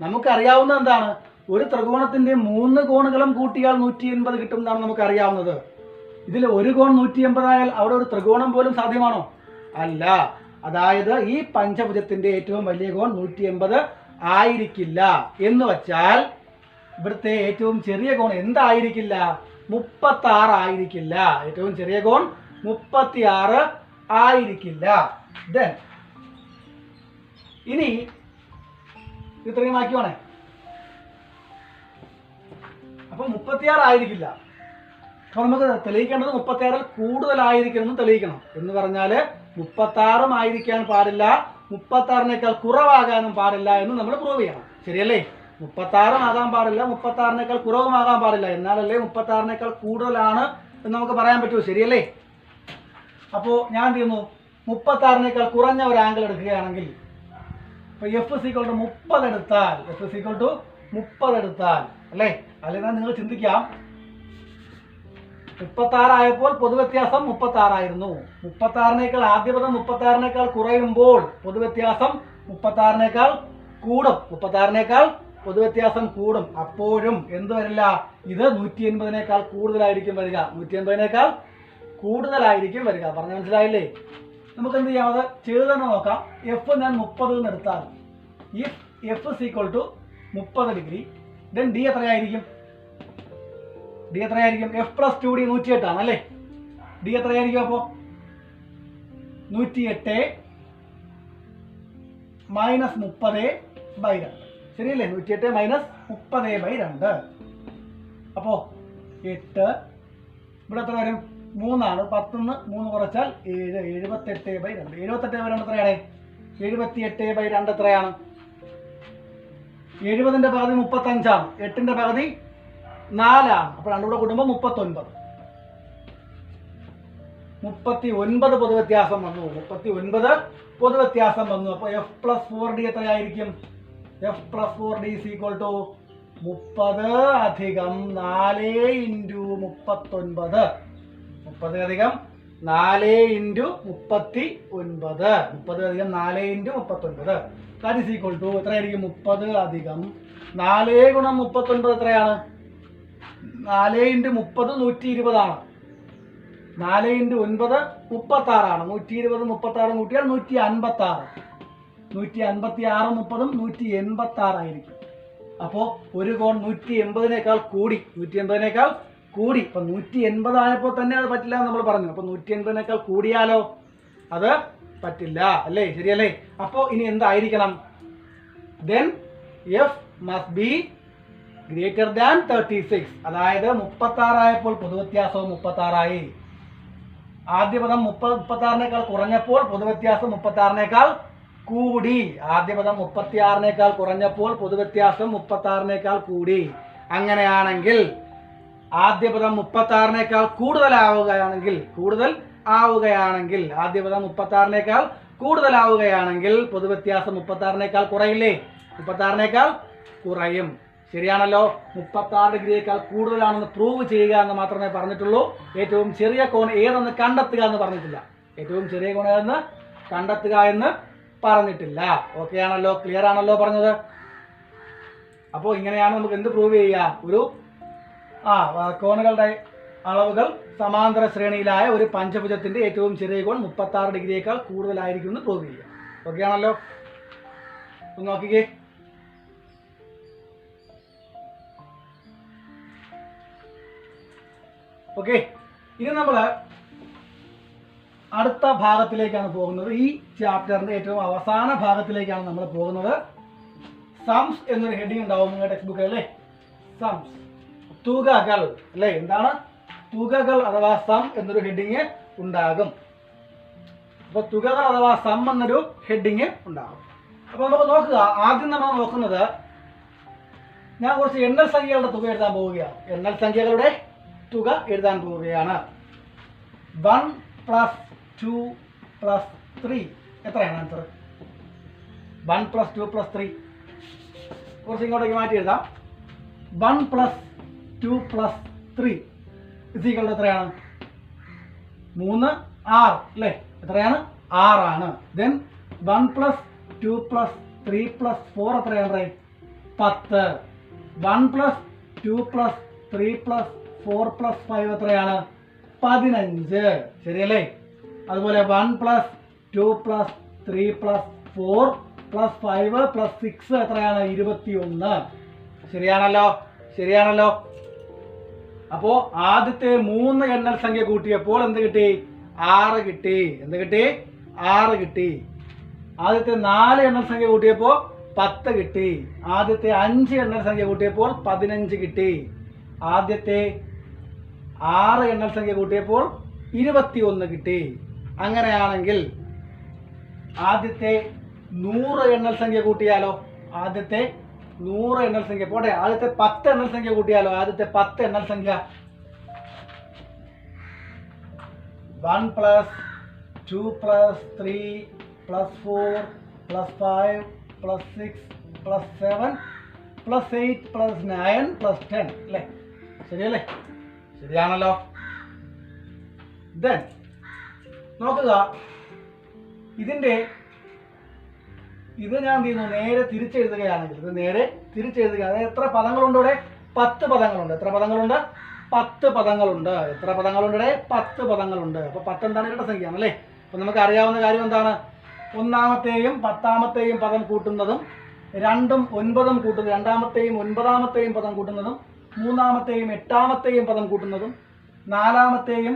നമുക്കറിയാവുന്നത് എന്താണ്? ഒരു ത്രികോണത്തിന്റെ 3 കോണുകളും കൂട്ടിയാൽ 180 കിട്ടും എന്നാണ് നമുക്കറിയാവുന്നത്. ഇതിൽ ഒരു കോൺ 180 ആയാൽ അവിടെ ഒരു ത്രികോണം പോലും സാധ്യമാണോ? അല്ല. അതായത് ഈ പഞ്ചഭുജത്തിന്റെ ഏറ്റവും വലിയ കോൺ 180 ആയിരിക്കില്ല. എന്ന് വച്ചാൽ ഇവിടുത്തെ ഏറ്റവും ചെറിയ കോൺ എന്തായിരിക്കില്ല? 36 ആയിരിക്കില്ല. ഏറ്റവും ചെറിയ കോൺ 36 ആയിരിക്കില്ല. ദെൻ ഇനി ഇത്രയും ആക്കിയോണേ. അപ്പൊ 36 ആയിരിക്കില്ല. അപ്പൊ നമുക്ക് തെളിയിക്കേണ്ടത് 36 കൂടുതലായിരിക്കണം തെളിയിക്കണം. എന്ന് പറഞ്ഞാൽ 36 ആയിരിക്കാൻ പാടില്ല, 36 കുറവാകാനും പാടില്ല എന്ന് നമ്മൾ പ്രൂവ് ചെയ്യണം. ശരിയല്ലേ? 36 ആകാൻ പാടില്ല, 36 കുറവുമാകാൻ പാടില്ല. എന്നാലല്ലേ 36 കൂടുതലാണ് എന്ന് നമുക്ക് പറയാൻ പറ്റൂ. ശരിയല്ലേ? അപ്പോൾ ഞാൻ എന്ത് ചെയ്യുന്നു? 36 കുറഞ്ഞ ഒരു ആംഗിൾ എടുക്കുകയാണെങ്കിൽ ഇപ്പോൾ F=30 എടുത്താൽ F=30 എടുത്താൽ അല്ലേ? അല്ലെങ്കിൽ നിങ്ങൾ ചിന്തിക്കാം, 36 ആയപ്പോൾ പൊതുവ്യത്യാസം 36 ആയിരുന്നു. 36 ആദ്യപദം 36 കുറയുമ്പോൾ പൊതുവ്യത്യാസം 36 കൂടും. 36 പൊതുവ്യത്യാസം കൂടും. അപ്പോഴും എന്ത് വരില്ല? ഇത് 180 കൂടുതലായിരിക്കും വരിക. 180 കൂടുതലായിരിക്കും വരിക. പറഞ്ഞ മനസ്സിലായില്ലേ? നമുക്ക് എന്ത് ചെയ്യാം? അത് ചെയ്ത് തന്നെ നോക്കാം. എഫ് ഞാൻ 30 എന്ന് എടുത്താൽ if F=30 degree, then D എത്രയായിരിക്കും? F+2D 108 ആണ് അല്ലേ? ഡി എത്രയായിരിക്കും? അപ്പോൾ 108 മൈനസ് 30/2. ശരിയല്ലേ? 108 മൈനസ് 30/2. അപ്പോൾ 8 ഇവിടെ എത്ര വരും? 3 ആണ്. 10 3 കുറച്ചാൽ 7. 78/2. 78/2 എത്രയാണ്? 78/2 എത്രയാണ്? 70ന്റെ പകുതി 35 ആണ്. 8ന്റെ പകുതി 4 ആണ്. അപ്പോൾ രണ്ടും കൂടെ കൂടുമ്പോൾ 39. 39 പൊതുവ്യത്യാസം വന്നു. 39 പൊതുവ്യത്യാസം വന്നു. അപ്പോൾ F+4D എത്രയായിരിക്കും? F+4D = 30 അധികം 4 × 39. 30 അധികം 4 × 39. 30 അധികം 4 × 39 ദാറ്റ് ഈസ് ഈക്വൽ ടു എത്രയായിരിക്കും? 30 അധികം 4 ഗുണം 39 എത്രയാണ്? 4 × 30 120 ആണ്. 4 × 9 36 ആണ്. 120 36 കൂട്ടിയാൽ 156. 156 30 186 ആയിരിക്കും. അപ്പോൾ ഒരു കോൺ 180 കൂടി. 180 കൂടി. ഇപ്പൊ 180 ആയപ്പോൾ തന്നെ അത് പറ്റില്ല എന്ന് നമ്മൾ പറഞ്ഞു. അപ്പൊ 180 കൂടിയാലോ? അത് പറ്റില്ല അല്ലേ? ശരിയല്ലേ? അപ്പോൾ ഇനി എന്തായിരിക്കണം? then F must be greater than 36. അതായത് 36 ആയപ്പോൾ പൊതുവ്യത്യാസവും 36 ആയി. ആദ്യ പദം 36 കുറഞ്ഞപ്പോൾ പൊതുവ്യത്യാസം 36 കൂടി. ആദ്യ പദം 36 കുറഞ്ഞപ്പോൾ പൊതുവ്യത്യാസം 36 കൂടി. അങ്ങനെയാണെങ്കിൽ ആദ്യ പദം 36 കൂടുതലാവുകയാണെങ്കിൽ ആദ്യ പദം 36 കൂടുതലാവുകയാണെങ്കിൽ പൊതുവ്യത്യാസം 36 കുറയില്ലേ? 36 കുറയും. ശരിയാണല്ലോ. 36 ഡിഗ്രിയേക്കാൾ കൂടുതലാണെന്ന് പ്രൂവ് ചെയ്യുക എന്ന് മാത്രമേ പറഞ്ഞിട്ടുള്ളൂ. ഏറ്റവും ചെറിയ കോൺ ഏതെന്ന് കണ്ടെത്തുക എന്ന് പറഞ്ഞിട്ടില്ല. ഏറ്റവും ചെറിയ കോൺ ഏതെന്ന് കണ്ടെത്തുക എന്ന് പറഞ്ഞിട്ടില്ല. ഓക്കെ ആണല്ലോ? ക്ലിയർ ആണല്ലോ പറഞ്ഞത്? അപ്പോൾ ഇങ്ങനെയാണ് നമുക്ക് എന്ത് പ്രൂവ് ചെയ്യുക? ഒരു കോണുകളുടെ അളവുകൾ സമാന്തര ശ്രേണിയിലായ ഒരു പഞ്ചഭുജത്തിന്റെ ഏറ്റവും ചെറിയ കോൺ 36 ഡിഗ്രിയേക്കാൾ കൂടുതലായിരിക്കും എന്ന് പ്രൂവ് ചെയ്യുക. ഓക്കെ ആണല്ലോ? ഒന്ന് നോക്കിക്കേ. ഓക്കെ, ഇനി നമ്മൾ അടുത്ത ഭാഗത്തിലേക്കാണ് പോകുന്നത്. ഈ ചാപ്റ്ററിന്റെ ഏറ്റവും അവസാന ഭാഗത്തിലേക്കാണ് നമ്മൾ പോകുന്നത്. സംസ് എന്നൊരു ഹെഡിങ് ഉണ്ടാവും നിങ്ങളുടെ ടെക്സ്റ്റ് ബുക്കിൽ അല്ലേ? സംസ്, തുകകൾ അല്ലേ? എന്താണ് തുകകൾ അഥവാ സം എന്നൊരു ഹെഡിങ് ഉണ്ടാകും. അപ്പൊ തുകകൾ അഥവാ സം എന്നൊരു ഹെഡിങ് ഉണ്ടാകും. അപ്പൊ നമുക്ക് നോക്കുക. ആദ്യം നമ്മൾ നോക്കുന്നത്, ഞാൻ കുറച്ച് എണ്ണൽ സംഖ്യകളുടെ തുക എഴുതാൻ പോവുകയാണ്. എണ്ണൽ സംഖ്യകളുടെ തുക എഴുതാൻ പോവുകയാണ്. 1 + 2 + 3 എത്രയാണ് ആൻസർ? 1 + 2 + 3 കുറച്ച് ഇങ്ങോട്ടേക്ക് മാറ്റി എഴുതാം. 1 + 2 + 3 എത്രയാണ്? 3 6 അല്ലേ? എത്രയാണ്? 6 ആണ്. ദെൻ 1 + 2 + 3 + 4 എത്രയാണ്? 10. 1 + 2 + 3 + 4 + 5 എത്രയാണ്? 15. ശരിയല്ലേ? അതുപോലെ 1 + 2 + 3 + 4 + 5 + 6 എത്രയാണ്? 21. ശരിയാണല്ലോ? ശരിയാണല്ലോ? അപ്പോ ആദ്യത്തെ 3 എണ്ണൽ സംഖ്യ കൂട്ടിയപ്പോൾ എന്ത് കിട്ടി? 6 കിട്ടി. എന്ത് കിട്ടി? 6 കിട്ടി. ആദ്യത്തെ 4 എണ്ണൽ സംഖ്യ കൂട്ടിയപ്പോൾ 10 കിട്ടി. ആദ്യത്തെ 5 എണ്ണൽ സംഖ്യ കൂട്ടിയപ്പോൾ 15 കിട്ടി. ആദ്യത്തെ 6 എണ്ണൽ സംഖ്യ കൂട്ടിയപ്പോൾ 21 കിട്ടി. അങ്ങനെയാണെങ്കിൽ ആദ്യത്തെ 100 എണ്ണൽ സംഖ്യ കൂട്ടിയാലോ? ആദ്യത്തെ 100 എണ്ണൽ സംഖ്യ പോട്ടെ, ആദ്യത്തെ 10 എണ്ണൽ സംഖ്യ കൂട്ടിയാലോ? ആദ്യത്തെ 10 എണ്ണൽ സംഖ്യ 1 + 2 + 3 + 4 + 5 + 6 + 7 + 8 + 9 + 10 അല്ലേ? ശരിയല്ലേ? ശരിയാണല്ലോ? ദെൻ നോക്കുക. ഇത് ഞാൻ എന്ത് ചെയ്യുന്നു? നേരെ തിരിച്ചെഴുതുകയാണെങ്കിൽ, ഇത് നേരെ തിരിച്ചെഴുതുക. അതായത് എത്ര പദങ്ങളുണ്ട് ഇവിടെ? 10 പദങ്ങളുണ്ട്. എത്ര പദങ്ങളുണ്ട്? 10 പദങ്ങളുണ്ട്. എത്ര പദങ്ങളുണ്ട് ഇവിടെ? 10 പദങ്ങളുണ്ട്. അപ്പൊ 10 എന്താണ്? ഇരട്ട സംഖ്യയാണ് അല്ലേ? അപ്പൊ നമുക്ക് അറിയാവുന്ന കാര്യം എന്താണ്? ഒന്നാമത്തെയും 10ാമത്തെയും പദം കൂട്ടുന്നതും, 2ഉം 9ഉം കൂട്ടുന്നത്, രണ്ടാമത്തെയും 9ാമത്തെയും പദം കൂട്ടുന്നതും, മൂന്നാമത്തെയും 8ാമത്തെയും പദം കൂട്ടുന്നതും, 4ാമത്തെയും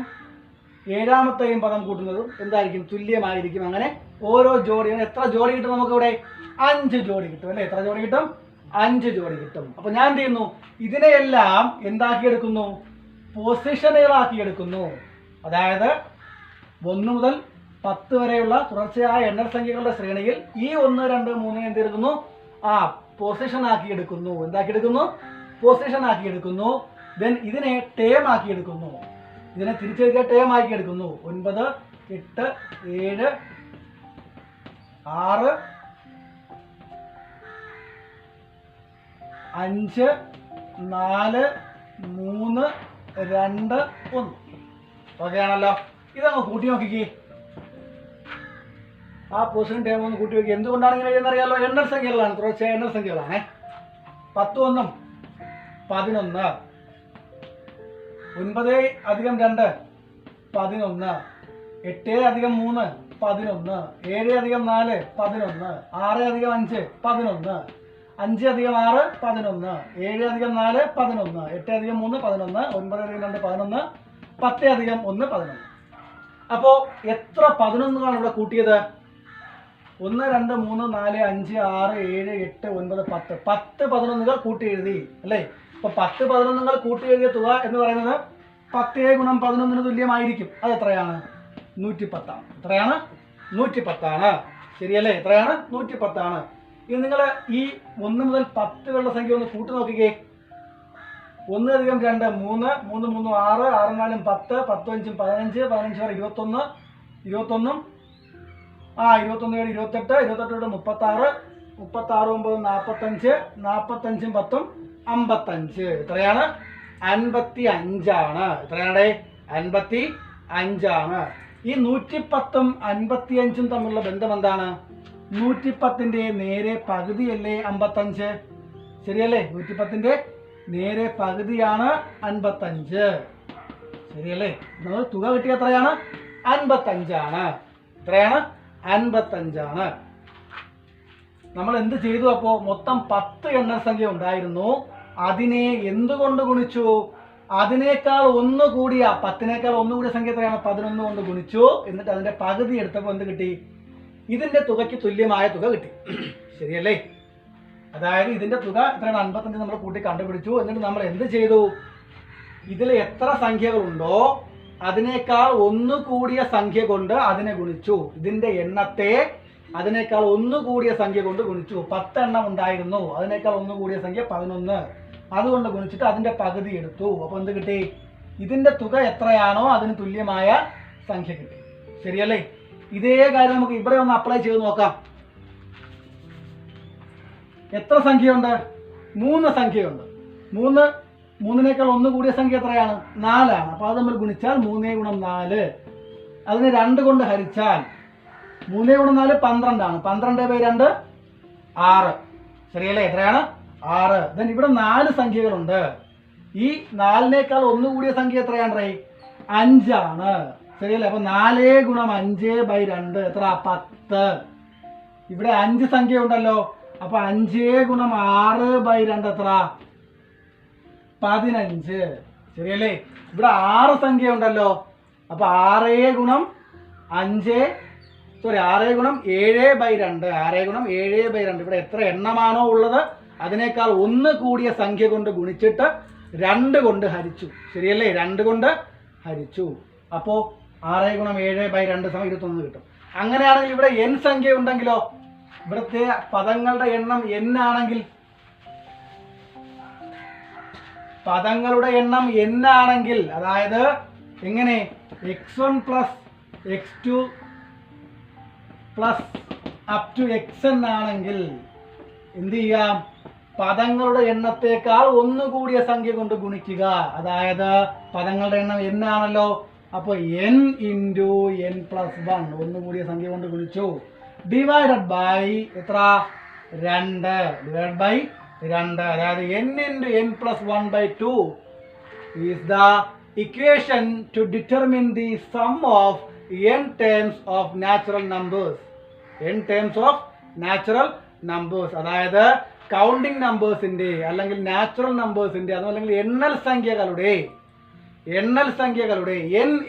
7ാമത്തെയും പദം കൂട്ടുന്നതും എന്തായിരിക്കും? തുല്യമായിരിക്കും. അങ്ങനെ ഓരോ ജോഡി, എത്ര ജോഡി കിട്ടും നമുക്കിവിടെ? 5 ജോഡി കിട്ടും അല്ലേ? എത്ര ജോഡി കിട്ടും? 5 ജോഡി കിട്ടും. അപ്പൊ ഞാൻ എന്ത് ചെയ്യുന്നു? ഇതിനെയെല്ലാം എന്താക്കിയെടുക്കുന്നു? പൊസിഷനുകളാക്കിയെടുക്കുന്നു. അതായത് 1 മുതൽ 10 വരെയുള്ള തുടർച്ചയായ എണ്ണൽ സംഖ്യകളുടെ ശ്രേണിയിൽ ഈ 1, 2, 3 എന്തെടുക്കുന്നു? പൊസിഷൻ ആക്കിയെടുക്കുന്നു. എന്താക്കിയെടുക്കുന്നു? പൊസിഷൻ ആക്കിയെടുക്കുന്നു. ദെൻ ഇതിനെ ടേം ആക്കിയെടുക്കുന്നു. ഇതിനെ തിരിച്ചെഴുതിയ ടേം ആക്കിയെടുക്കുന്നു. 9, 8, 7, 6, 5, 4, 3, 2, 1. ഓക്കെ ആണല്ലോ? ഇതങ്ങ് കൂട്ടി നോക്കിക്കേ. ആ പൊസിഷൻ ടേം ഒന്ന് കൂട്ടി നോക്കി. എന്തുകൊണ്ടാണ് ഇങ്ങനെ ചെയ്യുന്നറിയാലോ? എണ്ണൽ സംഖ്യകളാണ്, തുടർച്ചയായ എണ്ണൽ സംഖ്യകളാണ്. 10 × 1 = 11. 9 + 2 = 11. 8 + 3 = 11. 7 + 4 = 11. 6 + 5 = 11. 5 + 6 = 11. 7 + 4 = 11. 8 + 3 = 11. 9 + 2 = 1. 10 + 1 = 11. അപ്പോ എത്ര 11കളാണ് ഇവിടെ കൂട്ടിയത്? 1, 2, 3, 4, 5, 6, 7, 8, 9, 10. 10 11കൾ കൂട്ടി എഴുതി അല്ലേ? അപ്പൊ 10 11കൾ കൂട്ടി എഴുതിയ തുക എന്ന് പറയുന്നത് 10 × 11 തുല്യമായിരിക്കും. അത് എത്രയാണ്? 110. എത്രയാണ്? 110. ശരിയല്ലേ? എത്രയാണ്? 110. ഇനി നിങ്ങൾ ഈ 1 മുതൽ 10 വരെയുള്ള സംഖ്യ ഒന്ന് കൂട്ടി നോക്കിക്കേ. 1 + 2 3, 3 3 6, 6 4 10, 10 5 15, 15 6 21, 21 21 7 28, 28 36, 36 9 45, 45 10 55. എത്രയാണ്? 55. എത്രയാണ്? 55. ഈ 110ഉം 55ഉം തമ്മിലുള്ള ബന്ധം എന്താണ്? 110ന്റെ നേരെ പകുതിയല്ലേ 55? ശരിയല്ലേ? 110ന്റെ നേരെ പകുതിയാണ് 55. ശരിയല്ലേ? നമ്മൾ തുക കിട്ടിയ എത്രയാണ്? 55. എത്രയാണ്? 55. നമ്മൾ എന്ത് ചെയ്തു? അപ്പോൾ മൊത്തം 10 എണ്ണൽ സംഖ്യ ഉണ്ടായിരുന്നു. അതിനെ എന്തുകൊണ്ട് ഗുണിച്ചു? അതിനേക്കാൾ 1 കൂടിയ 10നേക്കാൾ 1 കൂടിയ സംഖ്യ എത്രയാണ്? 11 കൊണ്ട് ഗുണിച്ചു. എന്നിട്ട് അതിന്റെ പകുതി എടുത്തപ്പോൾ എന്ത് കിട്ടി? ഇതിന്റെ തുകയ്ക്ക് തുല്യമായ തുക കിട്ടി. ശരിയല്ലേ? അതായത് ഇതിന്റെ തുക എത്രയാണ്? 55 നമ്മൾ കൂട്ടി കണ്ടുപിടിച്ചു. എന്നിട്ട് നമ്മൾ എന്ത് ചെയ്തു? ഇതിൽ എത്ര സംഖ്യകളുണ്ടോ അതിനേക്കാൾ 1 കൂടിയ സംഖ്യ കൊണ്ട് അതിനെ ഗുണിച്ചു. ഇതിന്റെ എണ്ണത്തെ അതിനേക്കാൾ 1 കൂടിയ സംഖ്യ കൊണ്ട് ഗുണിച്ചു. 10 എണ്ണം ഉണ്ടായിരുന്നു, അതിനേക്കാൾ 1 കൂടിയ സംഖ്യ 11. അതുകൊണ്ട് ഗുണിച്ചിട്ട് അതിന്റെ പകുതി എടുത്തു. അപ്പൊ എന്ത് കിട്ടി? ഇതിന്റെ തുക എത്രയാണോ അതിന് തുല്യമായ സംഖ്യ കിട്ടി. ശരിയല്ലേ? ഇതേ കാര്യം നമുക്ക് ഇവിടെ ഒന്ന് അപ്ലൈ ചെയ്ത് നോക്കാം. എത്ര സംഖ്യയുണ്ട്? 3 സംഖ്യയുണ്ട്. 3നേക്കാൾ 1 കൂടിയ സംഖ്യ എത്രയാണ്? 4 ആണ്. അപ്പൊ അത് നമ്മൾ ഗുണിച്ചാൽ 3 × 4. അതിനെ 2 കൊണ്ട് ഹരിച്ചാൽ 3 × 4 12 ആണ്. 12/2 6. ശരിയല്ലേ? എത്രയാണ്? 6. ദെൻ ഇവിടെ 4 സംഖ്യകളുണ്ട്. ഈ 4നേക്കാൾ 1 കൂടിയ സംഖ്യ എത്രയാണ്? 5 ആണ്. ശരിയല്ലേ? അപ്പൊ 4 × 5/2 എത്ര? 10. ഇവിടെ 5 സംഖ്യ ഉണ്ടല്ലോ. അപ്പൊ 5 × 6/2 എത്ര? 15. ശരിയല്ലേ? ഇവിടെ 6 സംഖ്യ ഉണ്ടല്ലോ. അപ്പൊ 6 × 5 6 × 7/2. 6 × 7/2. ഇവിടെ എത്ര എണ്ണമാണോ ഉള്ളത് അതിനേക്കാൾ 1 കൂടിയ സംഖ്യ കൊണ്ട് ഗുണിച്ചിട്ട് 2 കൊണ്ട് ഹരിച്ചു. ശരിയല്ലേ? 2 കൊണ്ട് ഹരിച്ചു. അപ്പോ 6 × 7/2 21 കിട്ടും. അങ്ങനെയാണെങ്കിൽ ഇവിടെ n സംഖ്യ ഉണ്ടെങ്കിലോ? ഇവിടുത്തെ പദങ്ങളുടെ എണ്ണം n ആണെങ്കിൽ അതായത് എങ്ങനെ? x1 + x2 + xn ആണെങ്കിൽ എന്ത് ചെയ്യാം? പദങ്ങളുടെ എണ്ണത്തേക്കാൾ 1 കൂടിയ സംഖ്യ കൊണ്ട് ഗുണിക്കുക. അതായത് പദങ്ങളുടെ എണ്ണം n ആണല്ലോ. അപ്പൊ n × n + 1 1 കൂടിയ സംഖ്യ കൊണ്ട് ഗുണിച്ചു. ഡിവൈഡഡ് ബൈ എത്ര? 2. അതായത് n × n + 1/2 is the equation to determine the sum of n terms of natural numbers. n terms of natural numbers. അതായത് കൗണ്ടിങ് നമ്പേഴ്സിന്റെ അല്ലെങ്കിൽ നാച്ചുറൽ നമ്പേഴ്സിന്റെ അതല്ലെങ്കിൽ എണ്ണൽ സംഖ്യകളുടെ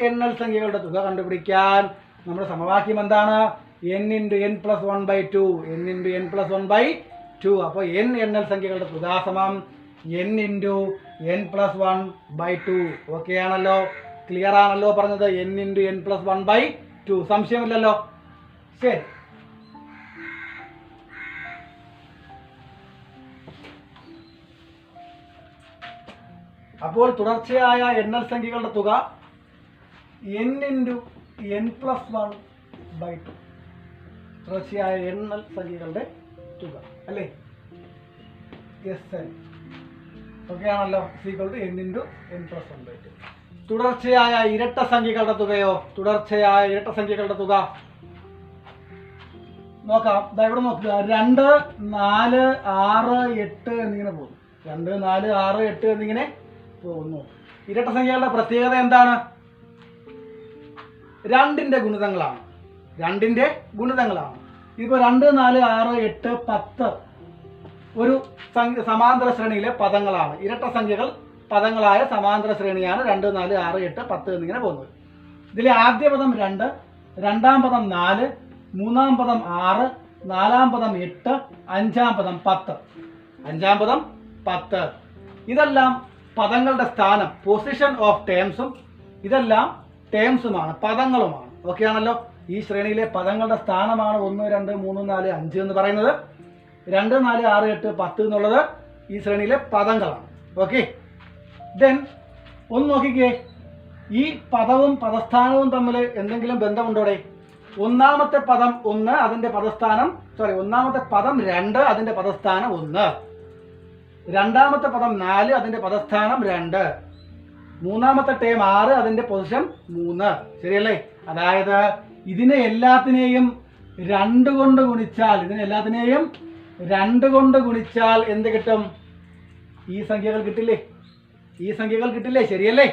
എണ്ണൽ സംഖ്യകളുടെ തുക കണ്ടുപിടിക്കാൻ നമ്മുടെ സമവാക്യം എന്താണ്? n × n + 1/2. n × n + 1/2. അപ്പോൾ n എണ്ണൽ സംഖ്യകളുടെ തുക സമം n × n + 1/2. ഓക്കെ ആണല്ലോ? ക്ലിയർ ആണല്ലോ പറഞ്ഞത്? n × n + 1/2. സംശയമില്ലല്ലോ? ശരി. അപ്പോൾ തുടർച്ചയായ എണ്ണൽ സംഖ്യകളുടെ തുക n × n + 1/2. തുടർച്ചയായ എണ്ണൽ സംഖ്യകളുടെ തുക അല്ലേ? ഓക്കെ ആണല്ലോ? n × n + 1/2. തുടർച്ചയായ ഇരട്ട സംഖ്യകളുടെ തുകയോ? തുടർച്ചയായ ഇരട്ട സംഖ്യകളുടെ തുക നോക്കാം. ഇവിടെ നോക്കുക. 2 4 6 8 എന്നിങ്ങനെ പോകുന്നു. 2 4 6 8 എന്നിങ്ങനെ പോകുന്നു. ഇരട്ട സംഖ്യകളുടെ പ്രത്യേകത എന്താണ്? 2ന്റെ ഗുണിതങ്ങളാണ്. ഇപ്പോൾ 2 4 6 8 10 ഒരു സമാന്തര ശ്രേണിയിലെ പദങ്ങളാണ്. ഇരട്ട സംഖ്യകൾ പദങ്ങളായ സമാന്തര ശ്രേണിയാണ് 2 4 6 8 10 എന്നിങ്ങനെ പോകുന്നത്. ഇതിലെ ആദ്യ പദം 2, രണ്ടാം പദം 4, മൂന്നാം പദം 6, നാലാം പദം 8, അഞ്ചാം പദം 10. ഇതെല്ലാം പദങ്ങളുടെ സ്ഥാനം, പൊസിഷൻ ഓഫ് ടേംസും ഇതെല്ലാം ടേംസുമാണ്, പദങ്ങളുമാണ്. ഓക്കെ ആണല്ലോ. ഈ ശ്രേണിയിലെ പദങ്ങളുടെ സ്ഥാനമാണ് 1, 2, 3, 4, 5 എന്ന് പറയുന്നത്. 2, 4, 6, 8, 10 എന്നുള്ളത് ഈ ശ്രേണിയിലെ പദങ്ങളാണ്. ഓക്കെ, ദെൻ ഒന്ന് നോക്കിക്കേ, ഈ പദവും പദസ്ഥാനവും തമ്മിൽ എന്തെങ്കിലും ബന്ധമുണ്ടോടെ? ഒന്നാമത്തെ പദം 1, അതിന്റെ പദസ്ഥാനം ഒന്നാമത്തെ പദം 2, അതിന്റെ പദസ്ഥാനം 1. രണ്ടാമത്തെ പദം 4, അതിന്റെ പദസ്ഥാനം 2. മൂന്നാമത്തെ ടേം 6, അതിന്റെ പൊസിഷൻ 3. ശരിയല്ലേ? അതായത് ഇതിനെ എല്ലാത്തിനെയും 2 കൊണ്ട് ഗുണിച്ചാൽ എന്ത് കിട്ടും? ഈ സംഖ്യകൾ കിട്ടില്ലേ? ശരിയല്ലേ?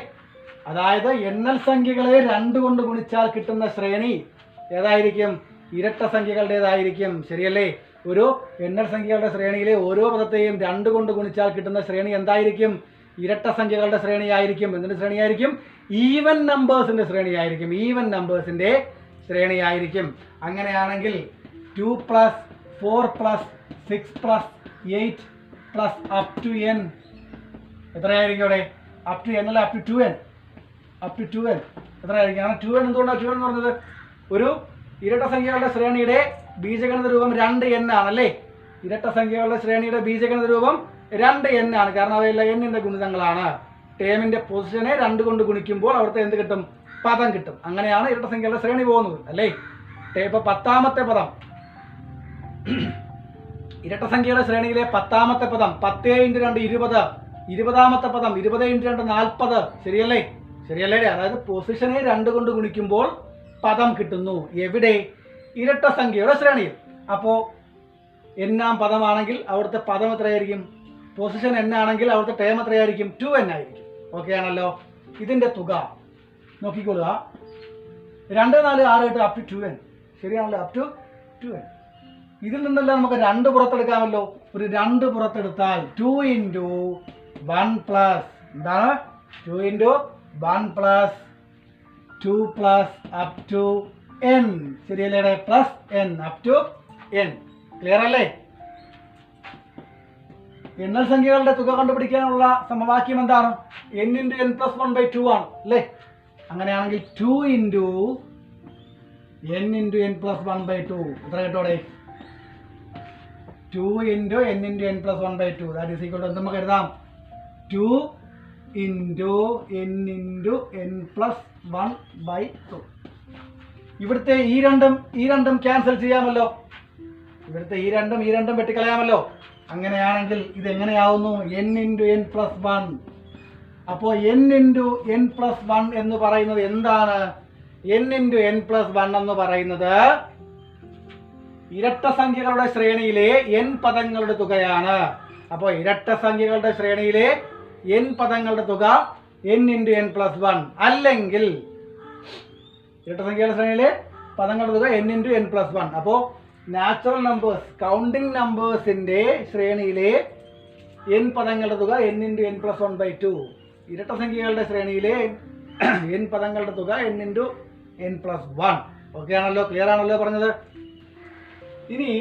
അതായത് എണ്ണൽ സംഖ്യകളെ 2 കൊണ്ട് ഗുണിച്ചാൽ കിട്ടുന്ന ശ്രേണി ഏതായിരിക്കും? ഇരട്ട സംഖ്യകളുടേതായിരിക്കും. ശരിയല്ലേ? ഒരു എണ്ണൽ സംഖ്യകളുടെ ശ്രേണിയിലെ ഓരോ പദത്തെയും 2 കൊണ്ട് ഗുണിച്ചാൽ കിട്ടുന്ന ശ്രേണി എന്തായിരിക്കും? ഇരട്ട സംഖ്യകളുടെ ശ്രേണിയായിരിക്കും. എന്തിന്റെ ശ്രേണിയായിരിക്കും? ഈവൻ നമ്പേഴ്സിന്റെ ശ്രേണിയായിരിക്കും. അങ്ങനെയാണെങ്കിൽ 2 + 4 + 6 + 8 + up to n എത്രയായിരിക്കും അവിടെ? up to n അല്ല, up to 2n. എത്രയായിരിക്കും? കാരണം 2n എന്തുകൊണ്ടാണ് 2n എന്ന് പറഞ്ഞത്? ഒരു ഇരട്ട സംഖ്യകളുടെ ശ്രേണിയുടെ ബീജഗണിത രൂപം 2n ആണല്ലേ? ഇരട്ട സംഖ്യകളുടെ ശ്രേണിയുടെ ബീജഗണിത രൂപം 2n ആണ്. കാരണം അവയെല്ലാം n-ന്റെ ഗുണിതങ്ങളാണ്. ടേമിന്റെ പൊസിഷനെ 2 കൊണ്ട് ഗുണിക്കുമ്പോൾ അവിടുത്തെ എന്ത് കിട്ടും? പദം കിട്ടും. അങ്ങനെയാണ് ഇരട്ട സംഖ്യകളുടെ ശ്രേണി പോകുന്നത് അല്ലേ? ഇപ്പൊ 10ാമത്തെ പദം, ഇരട്ട സംഖ്യയുടെ ശ്രേണിയിലെ 10ാമത്തെ പദം 10 × 2 20. 20ാമത്തെ പദം 20 × 2 40. ശരിയല്ലേ? അതായത് പൊസിഷനെ 2 കൊണ്ട് ഗുണിക്കുമ്പോൾ പദം കിട്ടുന്നു. എവിടെ? ഇരട്ട സംഖ്യയുടെ ശ്രേണിയിൽ. അപ്പോ n-ാം പദമാണെങ്കിൽ അവിടുത്തെ പദം എത്രയായിരിക്കും? പൊസിഷൻ n ആണെങ്കിൽ അവിടുത്തെ ടേം എത്രയായിരിക്കും? 2n ആയിരിക്കും. ഓക്കെ ആണല്ലോ. ഇതിന്റെ തുക നോക്കിക്കൊള്ളുക. 2, 4, 6, 8 up to 2n. ശരിയാണല്ലോ? up to 2n. ഇതിൽ നിന്നെല്ലാം നമുക്ക് 2 പുറത്തെടുക്കാമല്ലോ. ഒരു 2 പുറത്തെടുത്താൽ 2 × 1 + എന്താണ്? 2 × 1 + 2 + up to n. ശരിയല്ലേ? Plus n up to n. Clear അല്ലേ? എണ്ണൽ സംഖ്യകളുടെ തുക കണ്ടുപിടിക്കാനുള്ള സമവാക്യം എന്താണ്? n × n + 1/2 ആണ് അല്ലേ? അങ്ങനെയാണെങ്കിൽ 2 × n × n + 1/2 എത്ര കിട്ടോടെ? 2 × n × n + 1/2 that is equal to എന്ത് നമുക്ക് എഴുതാം? 2 × n × n + 1/2. ഇവിടുത്തെ ഈ രണ്ടും ക്യാൻസൽ ചെയ്യാമല്ലോ. ഇവിടുത്തെ ഈ രണ്ടും വെട്ടിക്കളയാമല്ലോ. അങ്ങനെയാണെങ്കിൽ ഇത് എങ്ങനെയാവുന്നു? n × n + 1. അപ്പോൾ n × n + 1 എന്ന് പറയുന്നത് എന്താണ്? n × n + 1 എന്ന് പറയുന്നത് ഇരട്ട സംഖ്യകളുടെ ശ്രേണിയിലെ n പദങ്ങളുടെ തുകയാണ്. അപ്പോൾ ഇരട്ട സംഖ്യകളുടെ ശ്രേണിയിലെ n പദങ്ങളുടെ തുക n × n + 1. അല്ലെങ്കിൽ ഇരട്ട സംഖ്യകളുടെ ശ്രേണിയിലെ പദങ്ങളുടെ തുക n × n + 1. അപ്പോൾ നാച്ചുറൽ നമ്പേഴ്സ്, കൗണ്ടിങ് നമ്പേഴ്സിന്റെ ശ്രേണിയിലെ n പദങ്ങളുടെ തുക n × n + 1/2. ഇരട്ട സംഖ്യകളുടെ ശ്രേണിയിലെ n പദങ്ങളുടെ തുക n × n + 1. ഓക്കെ ആണല്ലോ? ക്ലിയർ ആണല്ലോ പറഞ്ഞത്? ഇനി